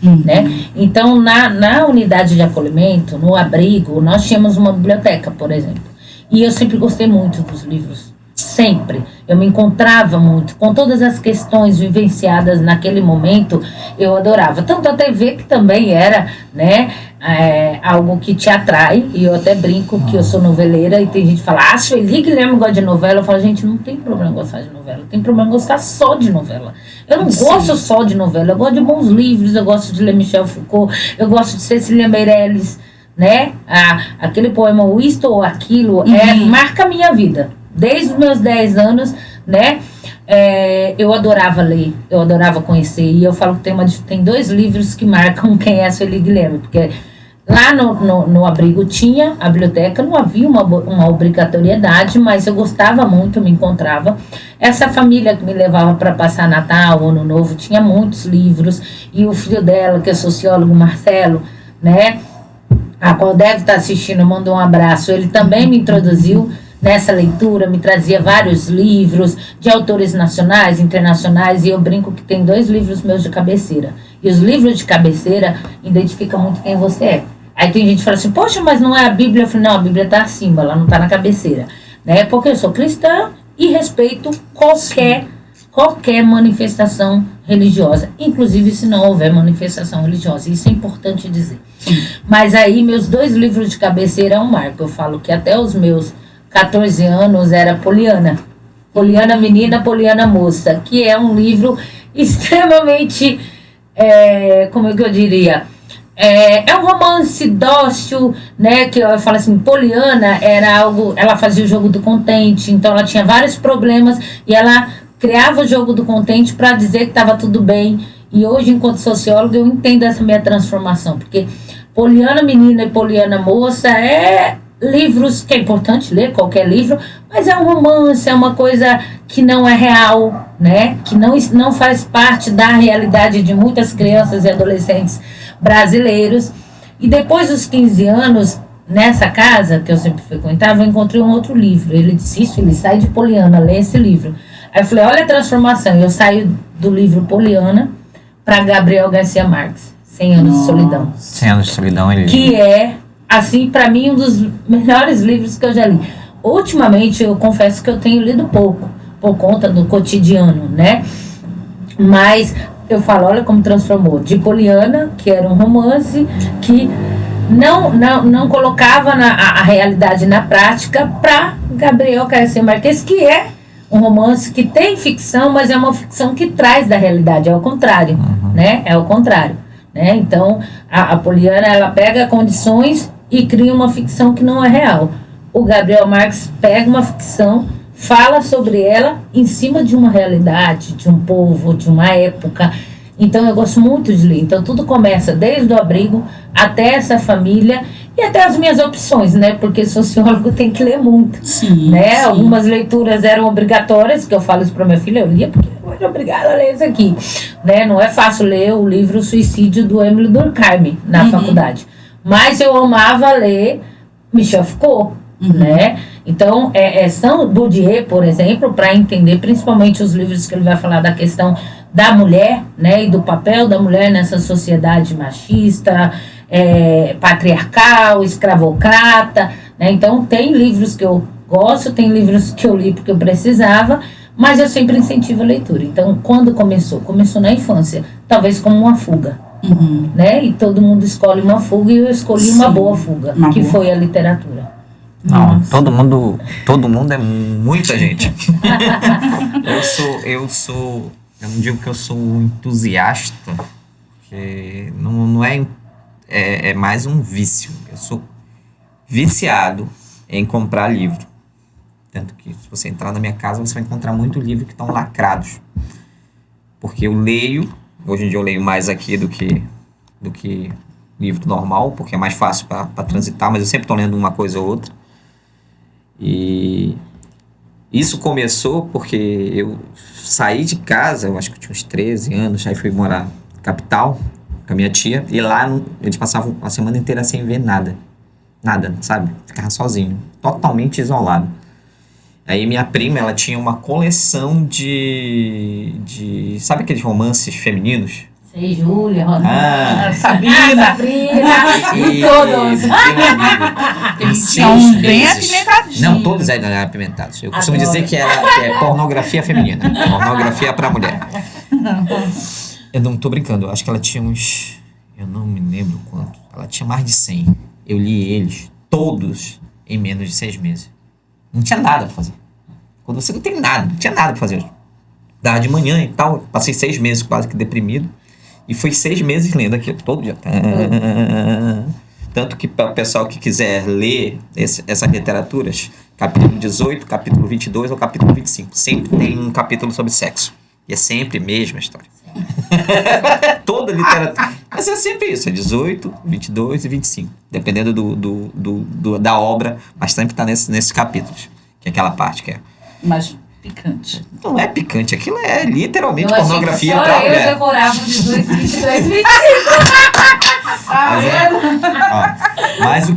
Né? Então, na unidade de acolhimento, no abrigo, nós tínhamos uma biblioteca, por exemplo. E eu sempre gostei muito dos livros. Sempre. Eu me encontrava muito com todas as questões vivenciadas naquele momento, eu adorava. Tanto a TV, que também era, né, algo que te atrai, e eu até brinco que eu sou noveleira, e tem gente que fala, Sueli Guilherme gosta de novela. Eu falo, gente, não tem problema gostar de novela, tem problema gostar só de novela. Eu não gosto só de novela, eu gosto de bons livros, eu gosto de ler Michel Foucault, eu gosto de Cecília Meirelles, né, aquele poema O Isto ou Aquilo, marca a minha vida. Desde os meus 10 anos, né, eu adorava ler, eu adorava conhecer. E eu falo que tem 2 livros que marcam quem é a Sueli Guilherme. Porque lá no abrigo tinha a biblioteca, não havia uma obrigatoriedade, mas eu gostava muito, eu me encontrava. Essa família que me levava para passar Natal, Ano Novo, tinha muitos livros. E o filho dela, que é sociólogo, Marcelo, né, a qual deve estar assistindo, manda um abraço. Ele também me introduziu nessa leitura, me trazia vários livros de autores nacionais, internacionais, e eu brinco que tem 2 livros meus de cabeceira. E os livros de cabeceira identificam muito quem você é. Aí tem gente que fala assim, poxa, mas não é a Bíblia? Eu falei, não, a Bíblia está acima, ela não está na cabeceira. Né? Porque eu sou cristã e respeito qualquer manifestação religiosa, inclusive se não houver manifestação religiosa. Isso é importante dizer. Mas aí meus 2 livros de cabeceira é um marco. Eu falo que até os meus 14 anos era Poliana. Poliana menina, Poliana moça, que é um livro extremamente, como é que eu diria? É um romance dócil, né? Que eu falo assim, Poliana era algo, ela fazia o jogo do contente, então ela tinha vários problemas e ela criava o jogo do contente para dizer que estava tudo bem. E hoje, enquanto socióloga, eu entendo essa minha transformação, porque Poliana menina e Poliana moça livros que é importante ler, qualquer livro, mas é um romance, é uma coisa que não é real, né? Que não faz parte da realidade de muitas crianças e adolescentes brasileiros. E depois dos 15 anos, nessa casa que eu sempre frequentava, eu encontrei um outro livro. Ele disse isso, ele sai de Poliana, lê esse livro. Aí eu falei, olha a transformação. Eu saio do livro Poliana para Gabriel Garcia Marques, 100 Anos de Solidão. 100 Anos de Solidão, ele... Que é, assim, para mim, um dos melhores livros que eu já li. Ultimamente, eu confesso que eu tenho lido pouco, por conta do cotidiano, né? Mas eu falo, olha como transformou. De Poliana, que era um romance que não colocava a realidade na prática, para Gabriel Garcia Marques, que é um romance que tem ficção, mas é uma ficção que traz da realidade, é o contrário, né? É o contrário, né? Então, a Poliana, ela pega condições e cria uma ficção que não é real. O Gabriel Marques pega uma ficção, fala sobre ela em cima de uma realidade, de um povo, de uma época. Então eu gosto muito de ler. Então tudo começa desde o abrigo até essa família e até as minhas opções, né? Porque sociólogo tem que ler muito. Sim, né? sim. Algumas leituras eram obrigatórias, que eu falo isso para minha filha, eu lia porque fui obrigada a ler isso aqui. Né? Não é fácil ler o livro Suicídio do Emile Durkheim na faculdade. Mas eu amava ler Michel Foucault, né? Então, São Bourdieu, por exemplo, para entender principalmente os livros que ele vai falar da questão da mulher, né? E do papel da mulher nessa sociedade machista, patriarcal, escravocrata, né? Então, tem livros que eu gosto, tem livros que eu li porque eu precisava, mas eu sempre incentivo a leitura. Então, quando começou? Começou na infância, talvez como uma fuga. Né? E todo mundo escolhe uma fuga e eu escolhi uma boa fuga, que foi a literatura. Não, todo mundo é muita gente. Eu não digo que eu sou um entusiasta, porque não é mais um vício. Eu sou viciado em comprar livro. Tanto que se você entrar na minha casa, você vai encontrar muito livro que estão lacrados. Porque eu leio, hoje em dia eu leio mais aqui do que livro normal, porque é mais fácil para transitar, mas eu sempre estou lendo uma coisa ou outra. E isso começou porque eu saí de casa, eu acho que eu tinha uns 13 anos, aí fui morar na capital com a minha tia, e lá eles passavam a semana inteira sem ver nada. Nada, sabe? Ficava sozinho, totalmente isolado. Aí minha prima, ela tinha uma coleção de sabe aqueles romances femininos? Sei, Júlia, Ronaldo, Sabrina. E todos. Eles são bem apimentados. Não, todos eram apimentados. Eu costumo dizer que é pornografia feminina. Pornografia pra mulher. Eu não tô brincando, eu acho que ela tinha uns... Eu não me lembro quanto. Ela tinha mais de 100. Eu li eles todos em menos de 6 meses. Não tinha nada pra fazer. Quando você não tem nada, não tinha nada pra fazer. Dava de manhã e tal. Passei 6 meses quase que deprimido. E foi 6 meses lendo aquilo, todo dia. Tanto que para o pessoal que quiser ler essas literaturas, capítulo 18, capítulo 22 ou capítulo 25. Sempre tem um capítulo sobre sexo. E é sempre a mesma história. Toda literatura. Mas é sempre isso, é 18, 22 e 25. Dependendo da obra, mas sempre está nesses capítulos. Que é aquela parte que é... Mas picante. Não é picante, aquilo é literalmente Eu achei pornografia que só pra eu mulher. decorava 18, 22, 25. Mas o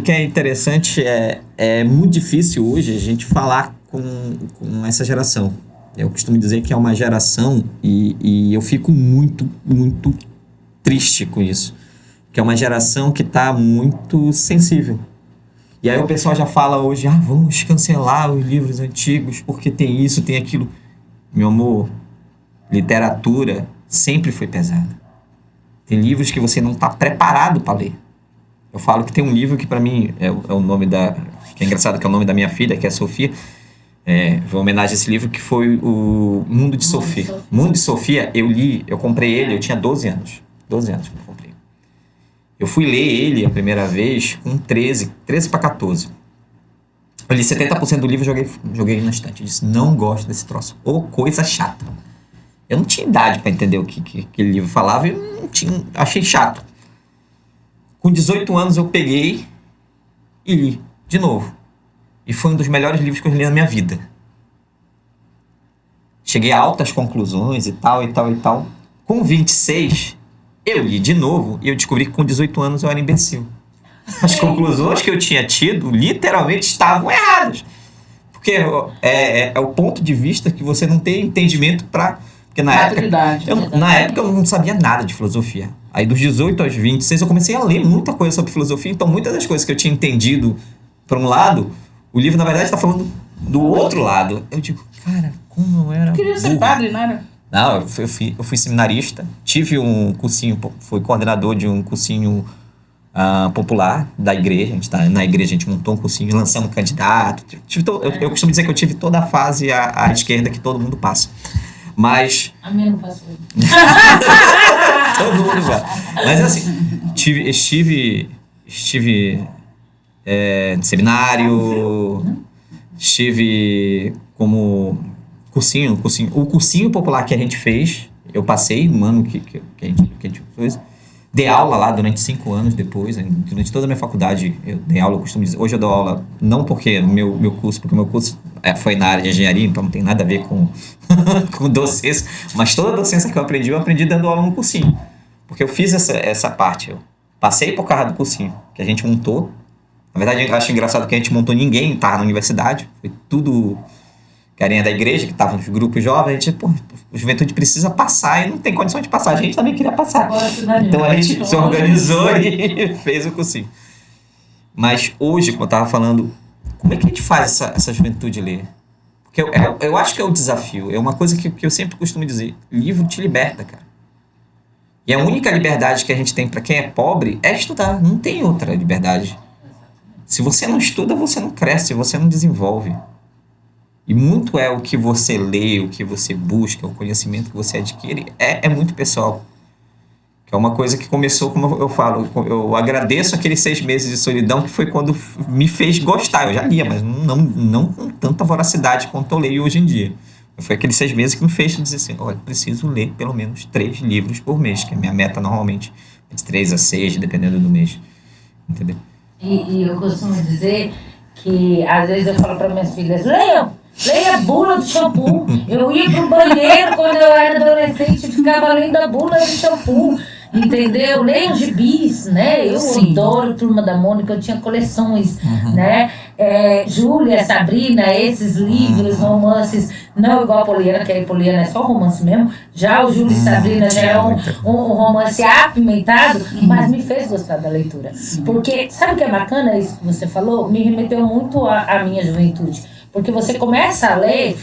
que é interessante é muito difícil hoje a gente falar com essa geração. Eu costumo dizer que é uma geração e eu fico muito, muito triste com isso. Que é uma geração que está muito sensível. E aí o pessoal já fala hoje, vamos cancelar os livros antigos porque tem isso, tem aquilo. Meu amor, literatura sempre foi pesada. Tem livros que você não está preparado para ler. Eu falo que tem um livro que para mim é o nome que é engraçado, que é o nome da minha filha, que é a Sofia. Foi uma homenagem a esse livro que foi o Mundo de Sofia. Mundo de Sofia, eu comprei ele, eu tinha 12 anos. 12 anos que eu comprei. Eu fui ler ele a primeira vez com 13 para 14. Eu li 70% do livro e joguei na estante. Eu disse, não gosto desse troço. Ô, coisa chata. Eu não tinha idade para entender o que aquele livro falava e achei chato. Com 18 anos eu peguei e li de novo. E foi um dos melhores livros que eu li na minha vida. Cheguei a altas conclusões e tal. Com 26, eu li de novo e eu descobri que com 18 anos eu era imbecil. As conclusões que eu tinha tido literalmente estavam erradas. Porque é o ponto de vista que você não tem entendimento para... Porque na época eu não sabia nada de filosofia. Aí dos 18 aos 26 eu comecei a ler muita coisa sobre filosofia. Então muitas das coisas que eu tinha entendido por um lado, o livro na verdade está falando do outro lado. Eu digo, cara, como eu era Queria ser burro. padre, não era? Não, eu fui seminarista. Tive um cursinho, fui coordenador de um cursinho popular da igreja. Na igreja a gente montou um cursinho, lançamos candidato. Eu costumo dizer que eu tive toda a fase à esquerda que todo mundo passa. Mas... A minha não passou. Todo mundo vai. Mas assim, estive no seminário, estive como cursinho. O cursinho popular que a gente fez, eu passei no ano que a gente fez, Dei aula lá durante 5 anos depois, durante toda a minha faculdade eu dei aula, eu costumo dizer. Hoje eu dou aula, não porque meu curso, porque o meu curso foi na área de engenharia, então não tem nada a ver com, com docência, mas toda a docência que eu aprendi dando aula no cursinho. Porque eu fiz essa parte, eu passei por causa do cursinho, que a gente montou. Na verdade, eu acho engraçado que a gente montou ninguém, estava na universidade, foi tudo carinha da igreja, que estavam nos grupos jovens, a gente, pô, a juventude precisa passar e não tem condição de passar, a gente também queria passar. Então a gente se organizou e fez o cursinho. Mas hoje, como eu estava falando, como é que a gente faz essa juventude ler? Porque eu acho que é o desafio, é uma coisa que eu sempre costumo dizer, livro te liberta, cara. E a única liberdade que a gente tem para quem é pobre é estudar, não tem outra liberdade. Se você não estuda, você não cresce, você não desenvolve. E muito é o que você lê, o que você busca, o conhecimento que você adquire, é muito pessoal. Que é uma coisa que começou, como eu falo, eu agradeço aqueles 6 meses de solidão, que foi quando me fez gostar. Eu já lia, mas não com tanta voracidade quanto eu leio hoje em dia. Foi aqueles 6 meses que me fez dizer assim, olha, preciso ler pelo menos 3 livros por mês, que é a minha meta normalmente é de 3 a 6, dependendo do mês. Entendeu? E eu costumo dizer que, às vezes, eu falo para minhas filhas, leia a bula do shampoo. Eu ia pro banheiro quando eu era adolescente e ficava lendo a bula do shampoo. Entendeu? Leia os gibis, né? Eu adoro Turma da Mônica, eu tinha coleções, né? Júlia, Sabrina, esses livros, romances, não igual a Poliana, que a Poliana é só romance mesmo. Já o Júlio e Sabrina já é um romance apimentado, mas me fez gostar da leitura. Porque, sabe o que é bacana isso que você falou? Me remeteu muito à minha juventude. Porque você começa a ler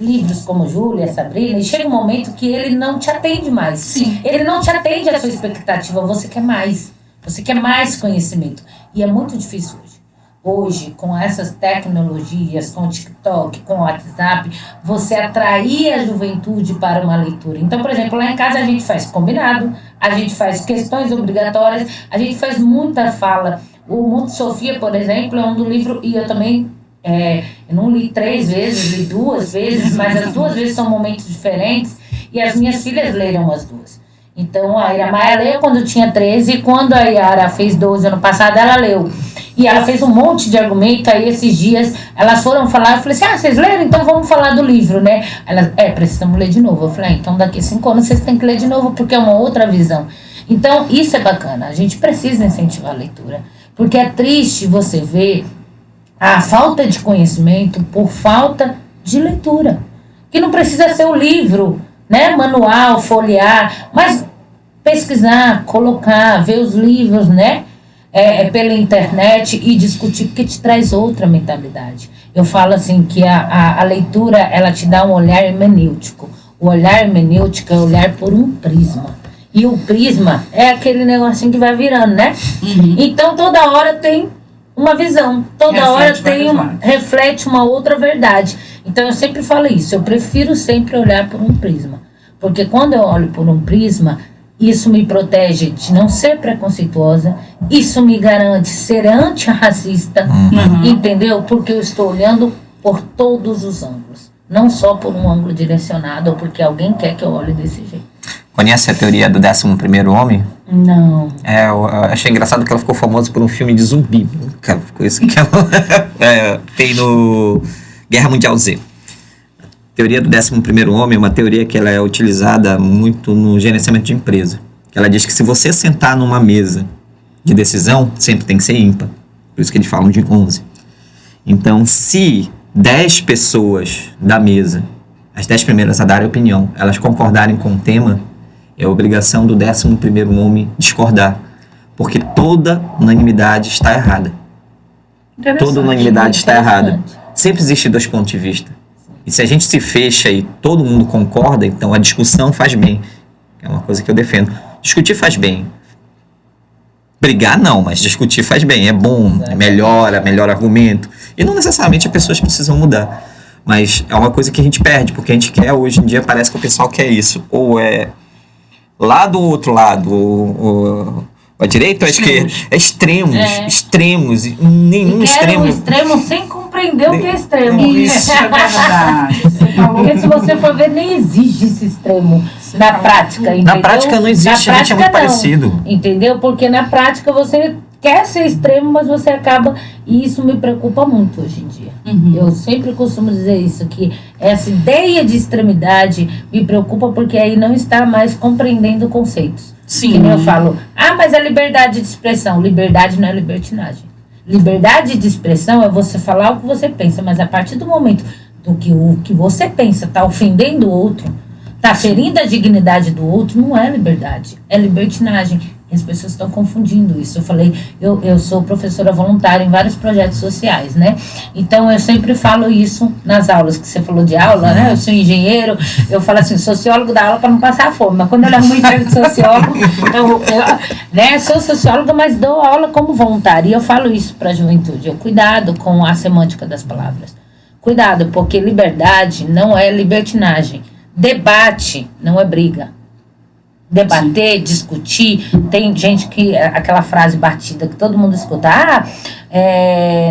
livros como Júlia, Sabrina, e chega um momento que ele não te atende mais. Sim. Ele não te atende à sua expectativa, você quer mais. Você quer mais conhecimento. E é muito difícil hoje. Hoje, com essas tecnologias, com o TikTok, com o WhatsApp, você atrair a juventude para uma leitura. Então, por exemplo, lá em casa a gente faz combinado, a gente faz questões obrigatórias, a gente faz muita fala. O Mundo Sofia, por exemplo, é um do livro, e eu também eu não li 3 vezes, li 2 vezes, mas as 2 vezes são momentos diferentes e as minhas filhas leram as 2. Então a Iramaia leu quando tinha 13 e quando a Yara fez 12 ano passado, ela leu. E ela fez um monte de argumento, aí esses dias elas foram falar, eu falei assim, vocês leram? Então vamos falar do livro, né? Elas, precisamos ler de novo. Eu falei, então daqui a 5 anos vocês têm que ler de novo, porque é uma outra visão. Então isso é bacana, a gente precisa incentivar a leitura, porque é triste você ver a falta de conhecimento por falta de leitura. Que não precisa ser o livro, né? Manual, folhear, mas pesquisar, colocar, ver os livros, né? Pela internet e discutir, porque te traz outra mentalidade. Eu falo assim que a leitura, ela te dá um olhar hermenêutico. O olhar hermenêutico é olhar por um prisma. E o prisma é aquele negocinho que vai virando, né? Então toda hora tem uma visão, toda hora reflete uma outra verdade. Então eu sempre falo isso, eu prefiro sempre olhar por um prisma, porque quando eu olho por um prisma, isso me protege de não ser preconceituosa, isso me garante ser antirracista, entendeu? Porque eu estou olhando por todos os ângulos, não só por um ângulo direcionado ou porque alguém quer que eu olhe desse jeito. Conhece a teoria do 11º homem? Não. Eu achei engraçado que ela ficou famosa por um filme de zumbi. Nunca ficou isso que ela tem no Guerra Mundial Z. A teoria do 11º homem é uma teoria que ela é utilizada muito no gerenciamento de empresa. Ela diz que se você sentar numa mesa de decisão, sempre tem que ser ímpar. Por isso que eles falam de 11. Então, se 10 pessoas da mesa, as 10 primeiras a darem opinião, elas concordarem com o tema, é obrigação do 11º homem discordar. Porque toda unanimidade está errada. Toda unanimidade está errada. Sempre existem 2 pontos de vista. E se a gente se fecha e todo mundo concorda, então a discussão faz bem. É uma coisa que eu defendo. Discutir faz bem. Brigar não, mas discutir faz bem. É bom, melhora argumento. E não necessariamente as pessoas precisam mudar. Mas é uma coisa que a gente perde, porque a gente quer, hoje em dia, parece que o pessoal quer isso. Ou é lá do outro lado, ou a direita ou a esquerda. Extremos. Nenhum extremo. Um extremo sem compreender o que é extremo. Isso é verdade. Porque se você for ver, nem existe esse extremo. Na prática, entendeu? Na prática não existe, a gente é muito parecido. Entendeu? Porque na prática você quer ser extremo, mas você acaba... E isso me preocupa muito hoje em dia. Eu sempre costumo dizer isso, que essa ideia de extremidade me preocupa porque aí não está mais compreendendo conceitos. Sim. Que nem eu falo, mas a liberdade de expressão. Liberdade não é libertinagem. Liberdade de expressão é você falar o que você pensa, mas a partir do momento do que o que você pensa está ofendendo o outro, está ferindo a dignidade do outro, não é liberdade, é libertinagem. E as pessoas estão confundindo isso. Eu falei, eu sou professora voluntária em vários projetos sociais, né? Então, eu sempre falo isso nas aulas, que você falou de aula, né? Eu sou engenheiro, eu falo assim, sociólogo dá aula para não passar fome. Mas quando eu arrumo emprego de sociólogo, eu sou socióloga, mas dou aula como voluntária. E eu falo isso para a juventude. Cuidado com a semântica das palavras. Cuidado, porque liberdade não é libertinagem. Debate não é briga. Debater, discutir, tem gente que, aquela frase batida que todo mundo escuta,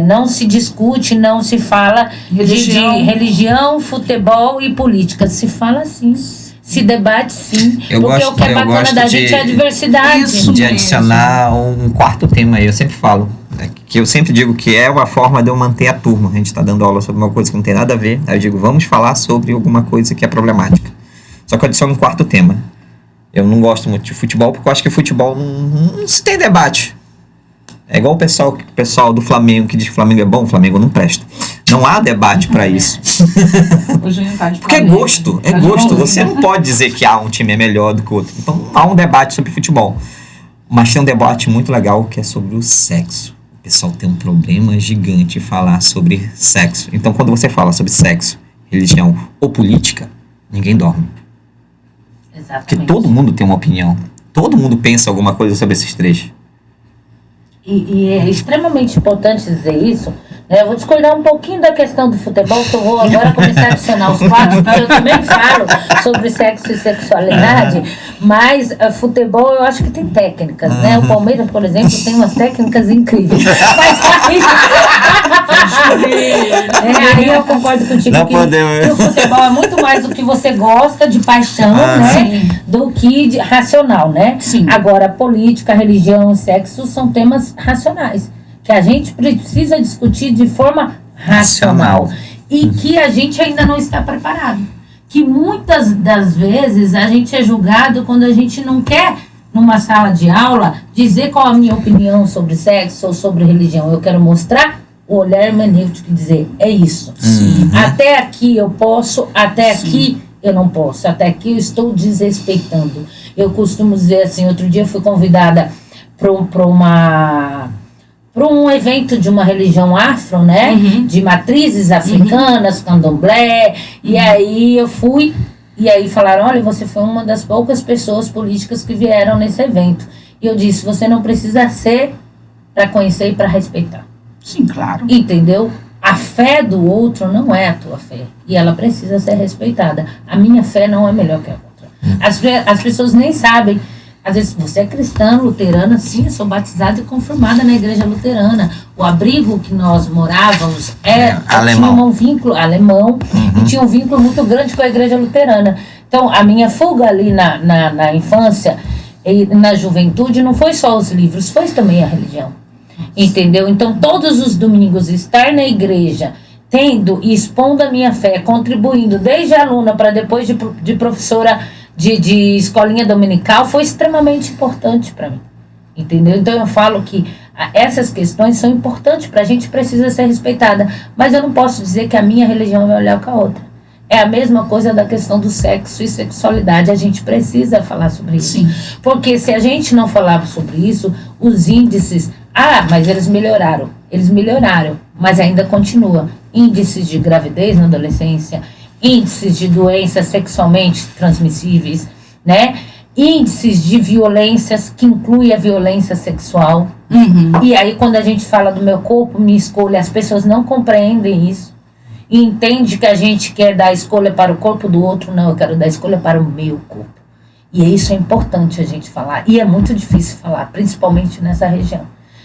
não se discute, não se fala de religião, futebol e política, se fala sim, se debate sim, porque o que é bacana da gente é a diversidade. Isso de mesmo. adicionar um quarto tema aí, eu sempre falo, que eu sempre digo que é uma forma de eu manter a turma, a gente está dando aula sobre uma coisa que não tem nada a ver, aí eu digo, vamos falar sobre alguma coisa que é problemática, só que eu adiciono um quarto tema. Eu não gosto muito de futebol, porque eu acho que futebol não se tem debate. É igual o pessoal do Flamengo, que diz que o Flamengo é bom, o Flamengo não presta. Não há debate para isso. Porque é gosto, é gosto. Você não pode dizer que um time é melhor do que o outro. Então não há um debate sobre futebol. Mas tem um debate muito legal que é sobre o sexo. O pessoal tem um problema gigante em falar sobre sexo. Então quando você fala sobre sexo, religião ou política, ninguém dorme. Exatamente. Porque todo mundo tem uma opinião. Todo mundo pensa alguma coisa sobre esses três. E é extremamente importante dizer isso, né? Eu vou discordar um pouquinho da questão do futebol, que eu vou agora começar a adicionar os quadros, porque eu também falo sobre sexo e sexualidade, mas futebol eu acho que tem técnicas, né? O Palmeiras, por exemplo, tem umas técnicas incríveis. Mas aí eu concordo contigo que o futebol é muito mais do que você gosta, de paixão, né? Sim. Do que de racional, né? Sim. Agora, política, religião e sexo são temas racionais, que a gente precisa discutir de forma racional. E que a gente ainda não está preparado. Que muitas das vezes a gente é julgado quando a gente não quer, numa sala de aula, dizer qual a minha opinião sobre sexo ou sobre religião. Eu quero mostrar o olhar hermenêutico e dizer, é isso. Até aqui eu posso, até aqui eu não posso, até aqui eu estou desrespeitando. Eu costumo dizer assim, outro dia eu fui convidada para um evento de uma religião afro, né? De matrizes africanas, candomblé. E aí eu fui, e aí falaram, olha, você foi uma das poucas pessoas políticas que vieram nesse evento. E eu disse, você não precisa ser para conhecer e para respeitar. Sim, claro. Entendeu? A fé do outro não é a tua fé. E ela precisa ser respeitada. A minha fé não é melhor que a outra. As pessoas nem sabem. Às vezes, você é cristã, luterana, sim, eu sou batizada e confirmada na igreja luterana. O abrigo que nós morávamos alemão. Tinha um vínculo alemão e tinha um vínculo muito grande com a igreja luterana. Então, a minha fuga ali na infância e na juventude não foi só os livros, foi também a religião. Entendeu? Então, todos os domingos, estar na igreja, tendo e expondo a minha fé, contribuindo desde aluna para depois de professora de escolinha dominical, foi extremamente importante para mim. Entendeu? Então, eu falo que essas questões são importantes para a gente, precisa ser respeitada. Mas eu não posso dizer que a minha religião vai olhar com a outra. É a mesma coisa da questão do sexo e sexualidade. A gente precisa falar sobre isso. Sim. Porque se a gente não falar sobre isso, os índices... mas eles melhoraram. Eles melhoraram, mas ainda continua. Índices de gravidez na adolescência, índices de doenças sexualmente transmissíveis, né? Índices de violências, que inclui a violência sexual. E aí, quando a gente fala do meu corpo, minha escolha, as pessoas não compreendem isso. E entende que a gente quer dar escolha para o corpo do outro. Não, eu quero dar escolha para o meu corpo. E isso é importante a gente falar. E é muito difícil falar, principalmente nessa região.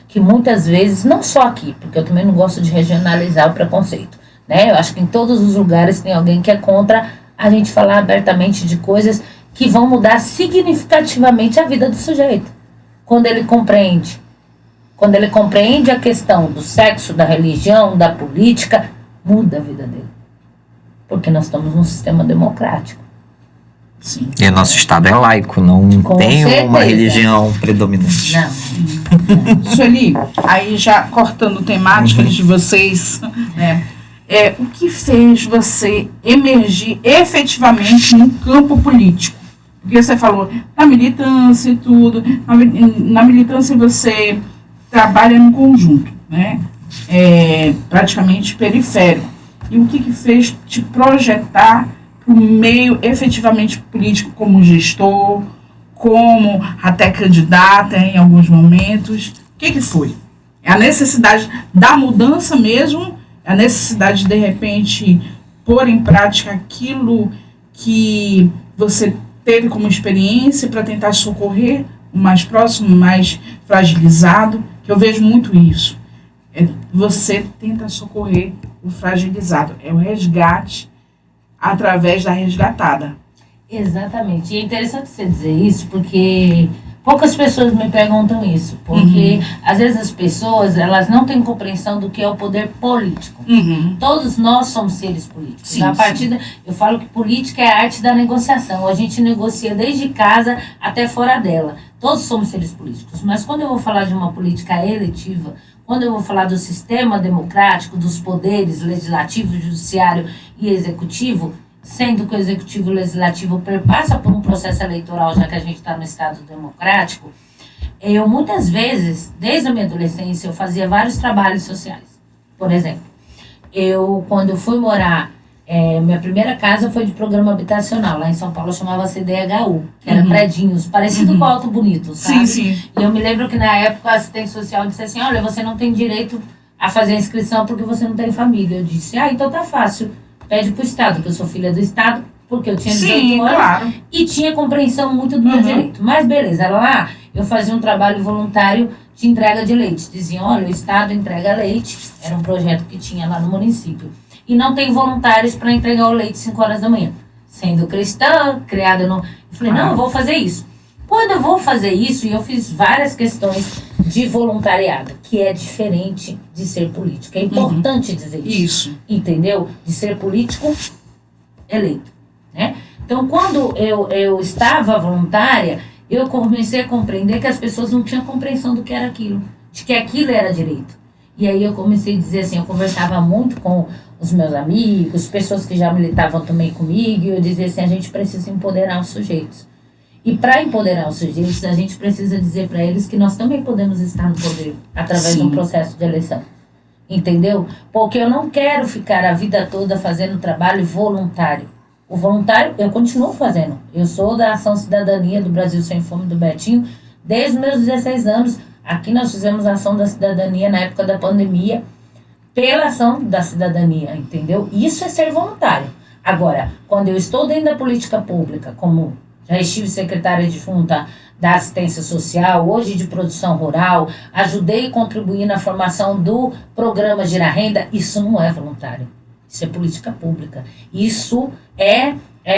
Que muitas vezes, não só aqui, porque eu também não gosto de regionalizar o preconceito, né? Eu acho que em todos os lugares tem alguém que é contra a gente falar abertamente de coisas que vão mudar significativamente a vida do sujeito. Quando ele compreende a questão do sexo, da religião, da política, muda a vida dele. Porque nós estamos num sistema democrático. Sim. E o nosso Estado é laico, não Com tem certeza. uma religião predominante. Não. Sueli, aí já cortando temáticas de vocês, né? O que fez você emergir efetivamente no campo político? Porque você falou na militância e tudo, na militância você trabalha no conjunto, né? Praticamente periférico. E o que fez te projetar para o meio efetivamente político como gestor, como até candidata em alguns momentos? O que foi? É a necessidade da mudança mesmo? É a necessidade de repente pôr em prática aquilo que você teve como experiência para tentar socorrer o mais próximo, o mais fragilizado? Que eu vejo muito isso. Você tenta socorrer o fragilizado. É o resgate através da resgatada. Exatamente. E é interessante você dizer isso, porque poucas pessoas me perguntam isso. Porque, às vezes, as pessoas, elas não têm compreensão do que é o poder político. Todos nós somos seres políticos. Sim, eu falo que política é a arte da negociação. A gente negocia desde casa até fora dela. Todos somos seres políticos. Mas quando eu vou falar de uma política eletiva, quando eu vou falar do sistema democrático, dos poderes legislativo, judiciário e executivo, sendo que o executivo e o legislativo perpassa por um processo eleitoral, já que a gente está no Estado democrático, eu muitas vezes, desde a minha adolescência, eu fazia vários trabalhos sociais. Por exemplo, quando eu fui morar, minha primeira casa foi de programa habitacional, lá em São Paulo chamava CDHU, que era predinhos, parecido com o Alto Bonito, sabe? Sim. E eu me lembro que na época a assistente social disse assim, olha, você não tem direito a fazer a inscrição porque você não tem família. Eu disse, então tá fácil, pede pro Estado, que eu sou filha do Estado, porque eu tinha 18 anos claro. E tinha compreensão muito do meu direito. Mas beleza, lá eu fazia um trabalho voluntário de entrega de leite. Diziam, olha, o Estado entrega leite, era um projeto que tinha lá no município. E não tem voluntários para entregar o leite 5 horas da manhã. Sendo cristã, criada no... Eu falei, não, eu vou fazer isso. Quando eu vou fazer isso, e eu fiz várias questões de voluntariado, que é diferente de ser político. É importante dizer isso. Entendeu? De ser político eleito, né? Então, quando eu estava voluntária, eu comecei a compreender que as pessoas não tinham compreensão do que era aquilo, de que aquilo era direito. E aí eu comecei a dizer assim, eu conversava muito com os meus amigos, pessoas que já militavam também comigo, e eu dizia assim, a gente precisa empoderar os sujeitos. E para empoderar os sujeitos, a gente precisa dizer para eles que nós também podemos estar no poder através de um processo de eleição. Entendeu? Porque eu não quero ficar a vida toda fazendo trabalho voluntário. O voluntário eu continuo fazendo. Eu sou da Ação Cidadania do Brasil Sem Fome do Betinho desde os meus 16 anos. Aqui nós fizemos a ação da cidadania na época da pandemia pela ação da cidadania, entendeu? Isso é ser voluntário. Agora, quando eu estou dentro da política pública, como já estive secretária adjunta da assistência social, hoje de produção rural, ajudei e contribuí na formação do programa Gira Renda, isso não é voluntário. Isso é política pública. Isso é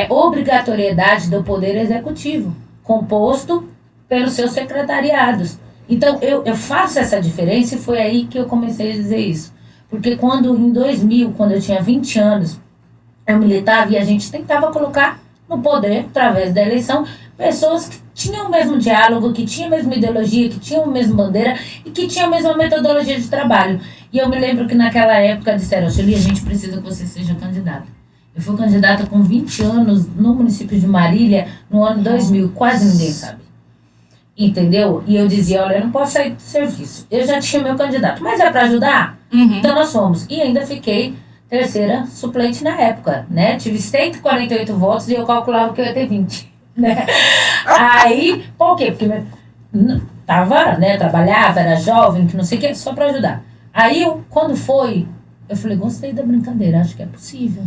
obrigatoriedade do Poder Executivo, composto pelos seus secretariados. Então, eu faço essa diferença e foi aí que eu comecei a dizer isso. Porque quando, em 2000, quando eu tinha 20 anos, eu militava e a gente tentava colocar no poder, através da eleição, pessoas que tinham o mesmo diálogo, que tinham a mesma ideologia, que tinham a mesma bandeira e que tinham a mesma metodologia de trabalho. E eu me lembro que naquela época disseram, Sueli, a gente precisa que você seja candidata. Eu fui candidata com 20 anos no município de Marília, no ano 2000, quase ninguém sabe. Entendeu? E eu dizia, olha, eu não posso sair do serviço. Eu já tinha meu candidato, mas é para ajudar? Então nós fomos. E ainda fiquei terceira suplente na época, né? Tive 148 votos e eu calculava que eu ia ter 20, né? Aí, por quê? Porque tava, né? Trabalhava, era jovem, que não sei o que, só para ajudar. Aí, quando foi, eu falei, gostei da brincadeira, acho que é possível.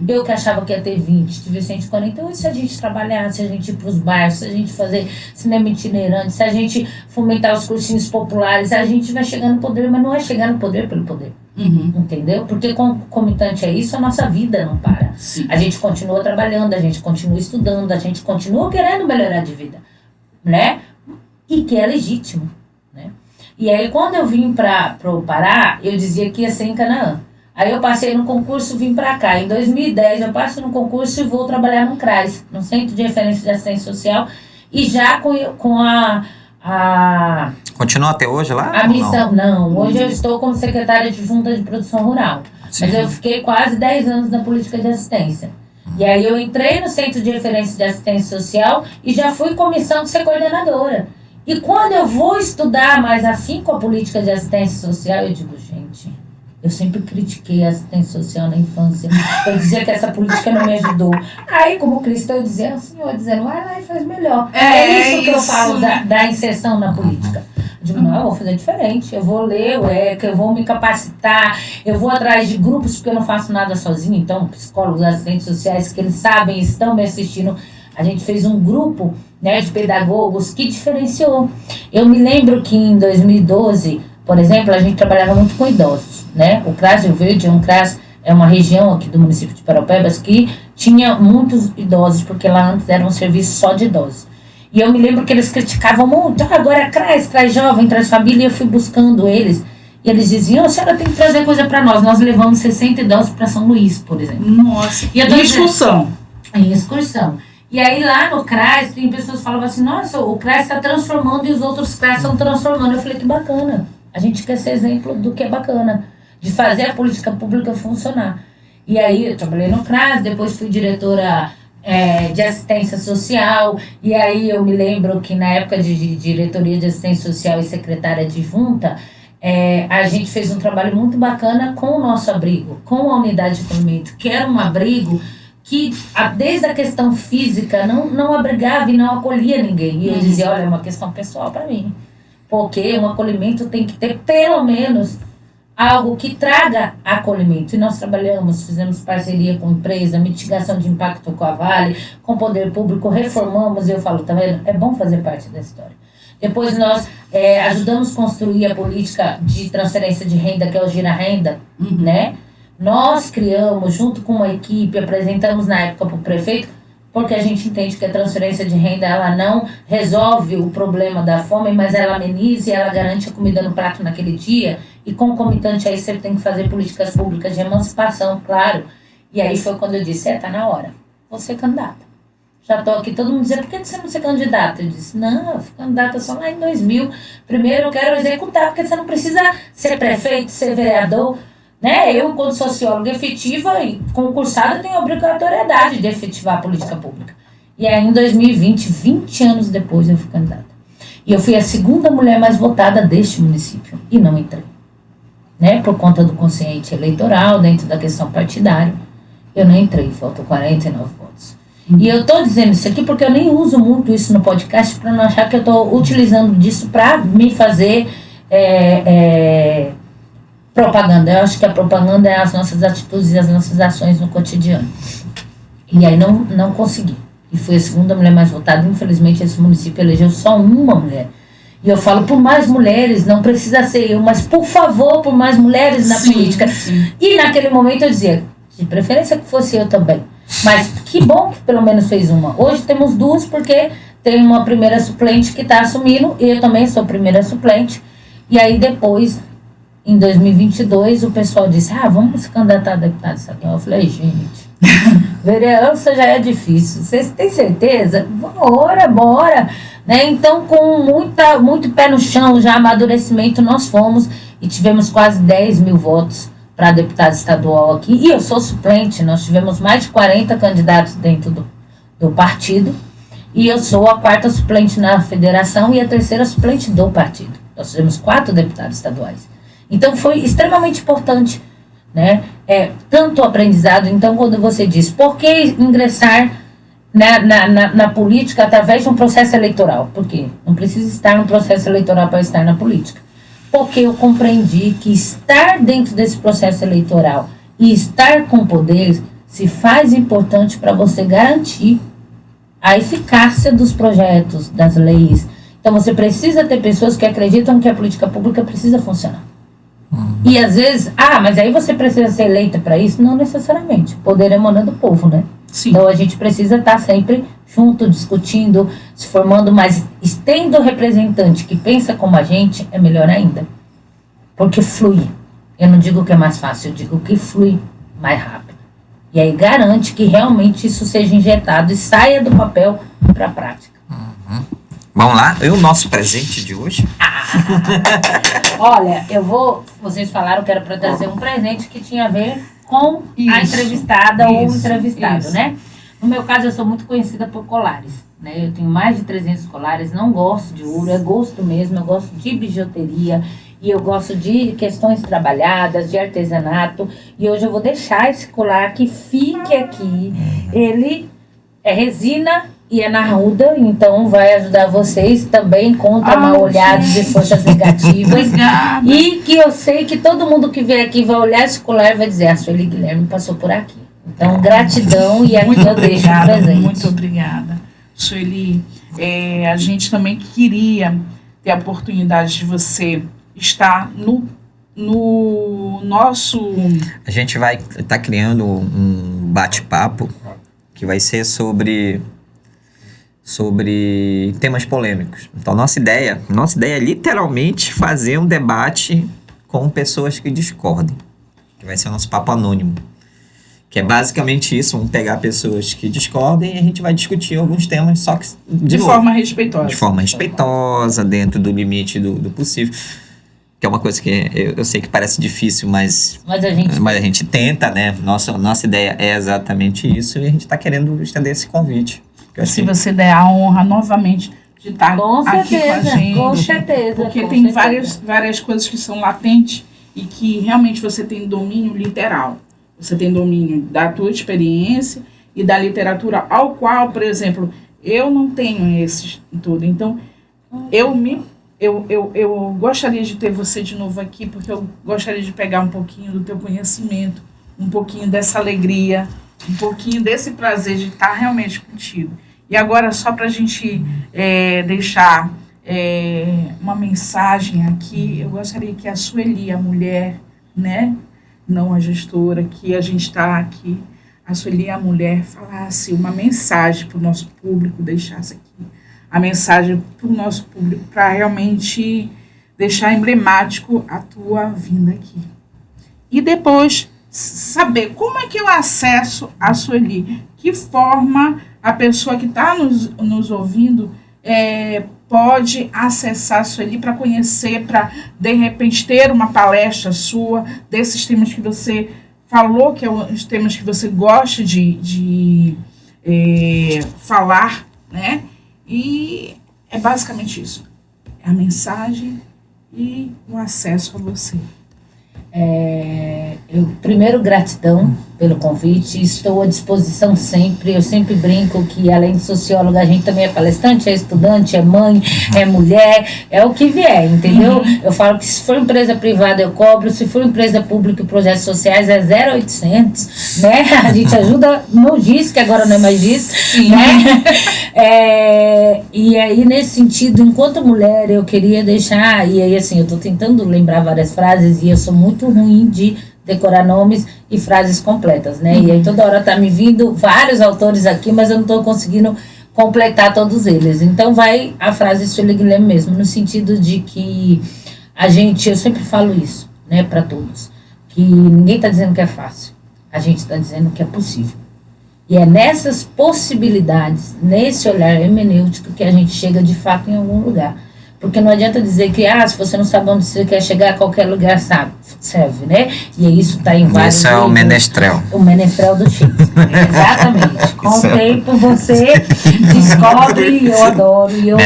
Eu que achava que ia ter 20, tive 148, se a gente trabalhar, se a gente ir para os bairros, se a gente fazer cinema itinerante, se a gente fomentar os cursinhos populares, a gente vai chegar no poder, mas não é chegar no poder pelo poder. Entendeu? Porque concomitante a isso, a nossa vida não para. Sim. A gente continua trabalhando, a gente continua estudando, a gente continua querendo melhorar de vida, né? E que é legítimo, né? E aí, quando eu vim para o Pará, eu dizia que ia ser em Canaã. Aí eu passei no concurso e vim para cá. Em 2010, eu passo no concurso e vou trabalhar no CRAS, no Centro de Referência de Assistência Social, e já com a Continua até hoje lá? a ou missão. Não, hoje eu estou como secretária de Junta de Produção Rural. Sim. Mas eu fiquei quase 10 anos na política de assistência. E aí eu entrei no Centro de Referência de Assistência Social e já fui comissão de ser coordenadora. E quando eu vou estudar mais afinco a política de assistência social, eu digo, gente, eu sempre critiquei a assistência social na infância. Eu dizia que essa política não me ajudou. Aí, como cristã, eu dizia, o senhor dizendo, vai lá e faz melhor. É isso que eu falo da inserção na política. Eu digo, não, eu vou fazer diferente. Eu vou ler o ECA, eu vou me capacitar, eu vou atrás de grupos, porque eu não faço nada sozinho. Então, psicólogos, assistentes sociais, que eles sabem, estão me assistindo. A gente fez um grupo, né, de pedagogos que diferenciou. Eu me lembro que em 2012, por exemplo, a gente trabalhava muito com idosos, né? O CRAS Rio Verde é uma região aqui do município de Paraupebas que tinha muitos idosos, porque lá antes era um serviço só de idosos. E eu me lembro que eles criticavam muito, agora traz jovem, traz família, e eu fui buscando eles. E eles diziam, a senhora tem que trazer coisa para nós. Nós levamos 60 idosos para São Luís, por exemplo. Nossa, e em excursão. Em excursão. E aí lá no CRAS, tem pessoas que falavam assim, nossa, o CRAS está transformando e os outros CRAS estão transformando. Eu falei, que bacana. A gente quer ser exemplo do que é bacana, de fazer a política pública funcionar. E aí eu trabalhei no CRAS, depois fui diretora de assistência social, e aí eu me lembro que na época de diretoria de assistência social e secretária adjunta, a gente fez um trabalho muito bacana com o nosso abrigo, com a unidade de acolhimento, que era um abrigo que desde a questão física não abrigava e não acolhia ninguém. E eu dizia, olha, é uma questão pessoal para mim. Porque um acolhimento tem que ter pelo menos algo que traga acolhimento. E nós fizemos parceria com empresa, mitigação de impacto com a Vale, com o poder público, reformamos, e eu falo, tá vendo? É bom fazer parte da história. Depois nós ajudamos a construir a política de transferência de renda, que é o Gira Renda, né? Nós criamos, junto com uma equipe, apresentamos na época para o prefeito, porque a gente entende que a transferência de renda ela não resolve o problema da fome, mas ela ameniza e ela garante a comida no prato naquele dia. E concomitante a isso, ele tem que fazer políticas públicas de emancipação, claro. E aí foi quando eu disse, tá na hora, vou ser candidata. Já estou aqui, todo mundo dizia, por que você não ser candidata? Eu disse, não, eu fui candidata só lá em 2000. Primeiro eu quero executar, porque você não precisa ser prefeito, ser vereador, né? Eu, enquanto socióloga efetiva e concursada, tenho a obrigatoriedade de efetivar a política pública. E aí, em 2020, 20 anos depois, eu fui candidata. E eu fui a segunda mulher mais votada deste município. E não entrei. Né? Por conta do consciente eleitoral, dentro da questão partidária. Eu não entrei, faltam 49 votos. E eu estou dizendo isso aqui porque eu nem uso muito isso no podcast para não achar que eu estou utilizando disso para me fazer propaganda. Eu acho que a propaganda é as nossas atitudes e as nossas ações no cotidiano. E aí não consegui. E fui a segunda mulher mais votada. Infelizmente, esse município elegeu só uma mulher. E eu falo, por mais mulheres, não precisa ser eu, mas por favor, por mais mulheres na política. Sim. E naquele momento eu dizia, de preferência que fosse eu também. Mas que bom que pelo menos fez uma. Hoje temos duas, porque tem uma primeira suplente que está assumindo, e eu também sou primeira suplente. E aí depois, em 2022, o pessoal disse, vamos se candidatar a deputado estadual. Eu falei, gente, vereança já é difícil. Vocês têm certeza? Bora. Né? Então, com muito pé no chão, já amadurecimento, nós fomos e tivemos quase 10 mil votos para deputado estadual aqui. E eu sou suplente, nós tivemos mais de 40 candidatos dentro do partido. E eu sou a quarta suplente na federação e a terceira suplente do partido. Nós tivemos 4 deputados estaduais. Então, foi extremamente importante, né? Tanto aprendizado. Então, quando você diz, por que ingressar na política através de um processo eleitoral? Por quê? Não precisa estar no processo eleitoral para estar na política. Porque eu compreendi que estar dentro desse processo eleitoral e estar com poder se faz importante para você garantir a eficácia dos projetos, das leis. Então, você precisa ter pessoas que acreditam que a política pública precisa funcionar. E às vezes, mas aí você precisa ser eleita para isso? Não necessariamente. O poder emana do povo, né? Sim. Então a gente precisa estar sempre junto, discutindo, se formando, mas tendo representante que pensa como a gente, é melhor ainda. Porque flui. Eu não digo que é mais fácil, eu digo que flui mais rápido. E aí garante que realmente isso seja injetado e saia do papel para a prática. Vamos lá, e o nosso presente de hoje? Olha, vocês falaram que era para trazer um presente que tinha a ver com a entrevistada ou o entrevistado, né? No meu caso, eu sou muito conhecida por colares, né? Eu tenho mais de 300 colares, não gosto de ouro, é gosto mesmo, eu gosto de bijuteria e eu gosto de questões trabalhadas, de artesanato. E hoje eu vou deixar esse colar que fique aqui. Ele é resina e é na ruda, então vai ajudar vocês também contra mal-olhados e forças negativas. E que eu sei que todo mundo que vem aqui vai olhar esse colar e vai dizer: a Sueli Guilherme passou por aqui. Então, gratidão, e aqui eu deixo o presente. Muito obrigada. Sueli, a gente também queria ter a oportunidade de você estar no nosso... A gente vai estar criando um bate-papo que vai ser sobre temas polêmicos. Então, nossa ideia é literalmente fazer um debate com pessoas que discordem, que vai ser o nosso papo anônimo. Que é basicamente isso, vamos pegar pessoas que discordem e a gente vai discutir alguns temas, só que de forma respeitosa. De forma respeitosa, dentro do limite do possível. Que é uma coisa que eu sei que parece difícil, mas a gente tenta, né? Nossa ideia é exatamente isso, e a gente está querendo estender esse convite. Se você der a honra novamente de estar aqui com a gente. Com certeza. Porque tem várias coisas que são latentes e que realmente você tem domínio literal. Você tem domínio da tua experiência e da literatura, ao qual, por exemplo, eu não tenho esse tudo. Então, eu gostaria de ter você de novo aqui, porque eu gostaria de pegar um pouquinho do teu conhecimento, um pouquinho dessa alegria, um pouquinho desse prazer de estar realmente contigo. E agora, só para a gente deixar uma mensagem aqui, eu gostaria que a Sueli, a mulher, né, não a gestora, que a gente está aqui, a Sueli, a mulher, falasse uma mensagem para o nosso público, deixasse aqui a mensagem para o nosso público, para realmente deixar emblemático a tua vinda aqui. E depois, saber como é que eu acesso a Sueli, que forma a pessoa que está nos ouvindo pode acessar a Sueli para conhecer, para, de repente, ter uma palestra sua, desses temas que você falou, que é os temas que você gosta de falar, né? E é basicamente isso. É a mensagem e o acesso a você. Primeiro, gratidão pelo convite, estou à disposição sempre. Eu sempre brinco que, além de socióloga, a gente também é palestrante, é estudante, é mãe, é mulher, é o que vier, entendeu? Eu falo que se for empresa privada eu cobro, se for empresa pública e projetos sociais é 0800, né? A gente ajuda no GIS, que agora não é mais GIS, né? E aí, nesse sentido, enquanto mulher, eu queria deixar, e aí assim, eu estou tentando lembrar várias frases e eu sou muito ruim de decorar nomes e frases completas, né? E aí toda hora tá me vindo vários autores aqui, mas eu não estou conseguindo completar todos eles. Então vai a frase Sueli Guilherme mesmo, no sentido de que eu sempre falo isso, né, para todos, que ninguém está dizendo que é fácil, a gente está dizendo que é possível. E é nessas possibilidades, nesse olhar hermenêutico, que a gente chega de fato em algum lugar. Porque não adianta dizer que, se você não sabe onde você quer chegar, qualquer lugar serve, né? E isso está em vários... Isso é o menestrel. O menestrel do Shakespeare, exatamente. Com o tempo você descobre, e eu adoro, e eu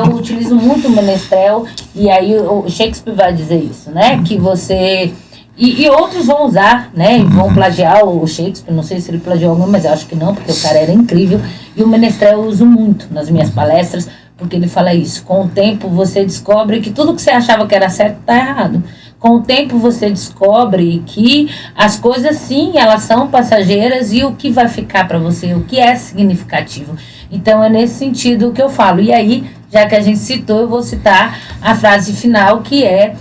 utilizo muito o menestrel, e aí o Shakespeare vai dizer isso, né? Que você... E outros vão usar, né? E vão plagiar o Shakespeare, não sei se ele plagiou algum, mas eu acho que não, porque o cara era incrível. E o menestrel eu uso muito nas minhas palestras, porque ele fala isso. Com o tempo você descobre que tudo que você achava que era certo está errado. Com o tempo você descobre que as coisas, sim, elas são passageiras, e o que vai ficar para você, o que é significativo. Então é nesse sentido que eu falo. E aí, já que a gente citou, eu vou citar a frase final, que é: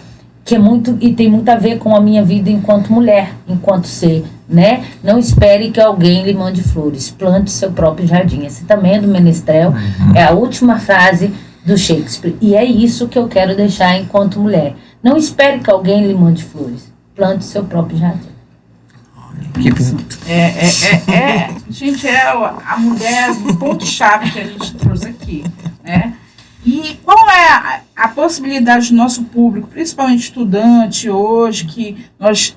que é muito, e tem muito a ver com a minha vida enquanto mulher, enquanto ser, né? Não espere que alguém lhe mande flores, plante seu próprio jardim. Esse também é do Menestrel, é a última frase do Shakespeare, e é isso que eu quero deixar enquanto mulher. Não espere que alguém lhe mande flores, plante seu próprio jardim. Gente, é a mulher, o ponto-chave que a gente trouxe aqui, né? E qual é a possibilidade do nosso público, principalmente estudante hoje, que nós,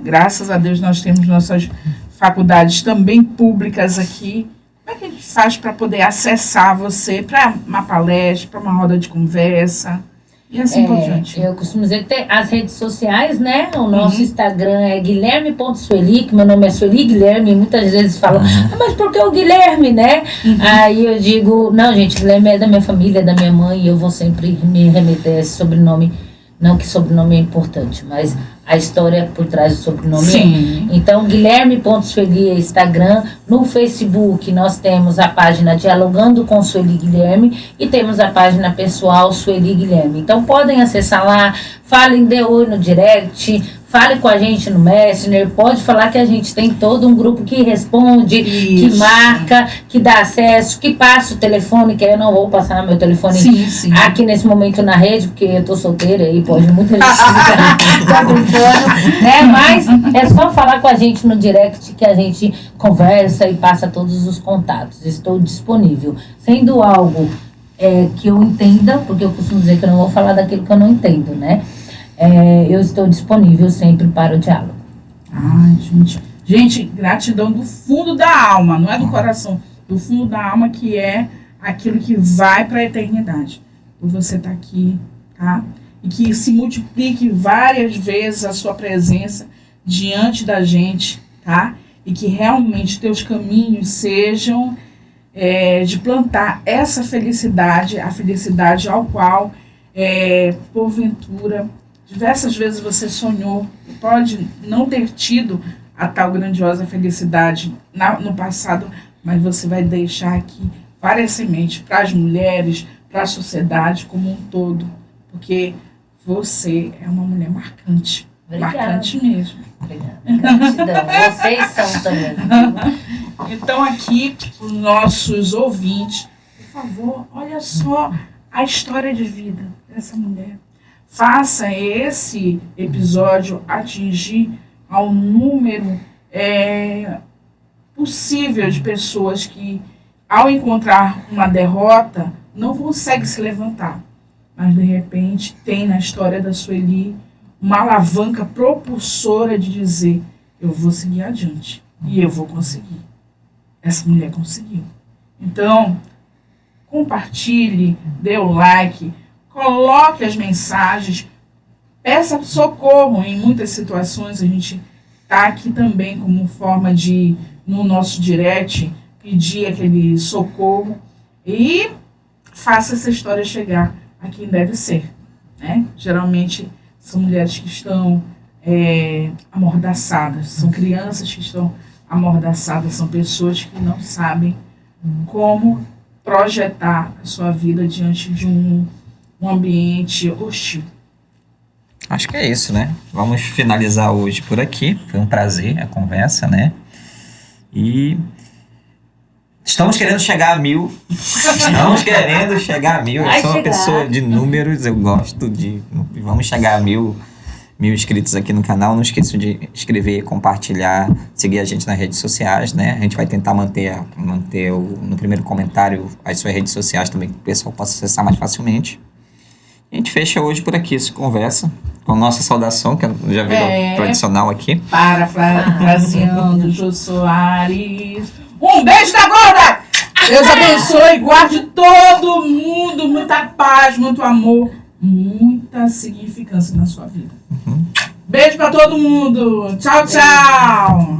graças a Deus, nós temos nossas faculdades também públicas aqui. Como é que a gente faz para poder acessar você para uma palestra, para uma roda de conversa e assim por diante? Eu costumo dizer que tem as redes sociais, né? O nosso Instagram é guilherme.sueli, que meu nome é Sueli Guilherme, e muitas vezes falam, mas por que o Guilherme, né? Aí eu digo, não, gente, Guilherme é da minha família, é da minha mãe, e eu vou sempre me remeter a esse sobrenome. Não que sobrenome é importante, mas a história por trás do sobrenome. Sim. Então, Guilherme.sueli é Instagram. No Facebook, nós temos a página Dialogando com Sueli Guilherme e temos a página pessoal Sueli Guilherme. Então, podem acessar lá, falem, dê oi no direct, fale com a gente no Messenger, pode falar que a gente tem todo um grupo que responde, que marca, que dá acesso, que passa o telefone, que eu não vou passar meu telefone aqui nesse momento na rede, porque eu tô solteira e pode muita gente tá brincando, né? Mas é só falar com a gente no direct que a gente conversa e passa todos os contatos. Estou disponível. Sendo algo que eu entenda, porque eu costumo dizer que eu não vou falar daquilo que eu não entendo, né? Eu estou disponível sempre para o diálogo. Ai, gente, gratidão do fundo da alma, não é do coração, do fundo da alma, que é aquilo que vai para a eternidade. Por você estar aqui, tá? E que se multiplique várias vezes a sua presença diante da gente, tá? E que realmente teus caminhos sejam de plantar essa felicidade, a felicidade ao qual, porventura, diversas vezes você sonhou, pode não ter tido a tal grandiosa felicidade no passado, mas você vai deixar aqui várias sementes para as mulheres, para a sociedade como um todo, porque você é uma mulher marcante. Obrigada. Marcante mesmo. Obrigada. Gratidão. Vocês são também. Então, aqui, para os nossos ouvintes, por favor, olha só a história de vida dessa mulher. Faça esse episódio atingir ao número possível de pessoas que, ao encontrar uma derrota, não conseguem se levantar. Mas, de repente, tem na história da Sueli uma alavanca propulsora de dizer, eu vou seguir adiante e eu vou conseguir. Essa mulher conseguiu. Então, compartilhe, dê o like, coloque as mensagens, peça socorro. Em muitas situações a gente está aqui também como forma de, no nosso direct, pedir aquele socorro e faça essa história chegar a quem deve ser, né? Geralmente são mulheres que estão amordaçadas, são crianças que estão amordaçadas, são pessoas que não sabem como projetar a sua vida diante de um ambiente hostil. Acho que é isso, né? Vamos finalizar hoje por aqui. Foi um prazer a conversa, né? E estamos querendo chegar a 1000. Estamos querendo chegar a 1000. Eu sou uma pessoa de números, eu gosto de... Vamos chegar a 1000 inscritos aqui no canal. Não esqueçam de inscrever, compartilhar, seguir a gente nas redes sociais, né? A gente vai tentar manter no primeiro comentário as suas redes sociais também, que o pessoal possa acessar mais facilmente. A gente fecha hoje por aqui essa conversa com a nossa saudação, que já virou tradicional aqui. Parafraseando Jô Soares. Um beijo da gorda! Deus abençoe e guarde todo mundo. Muita paz, muito amor, muita significância na sua vida. Beijo pra todo mundo. Tchau, tchau.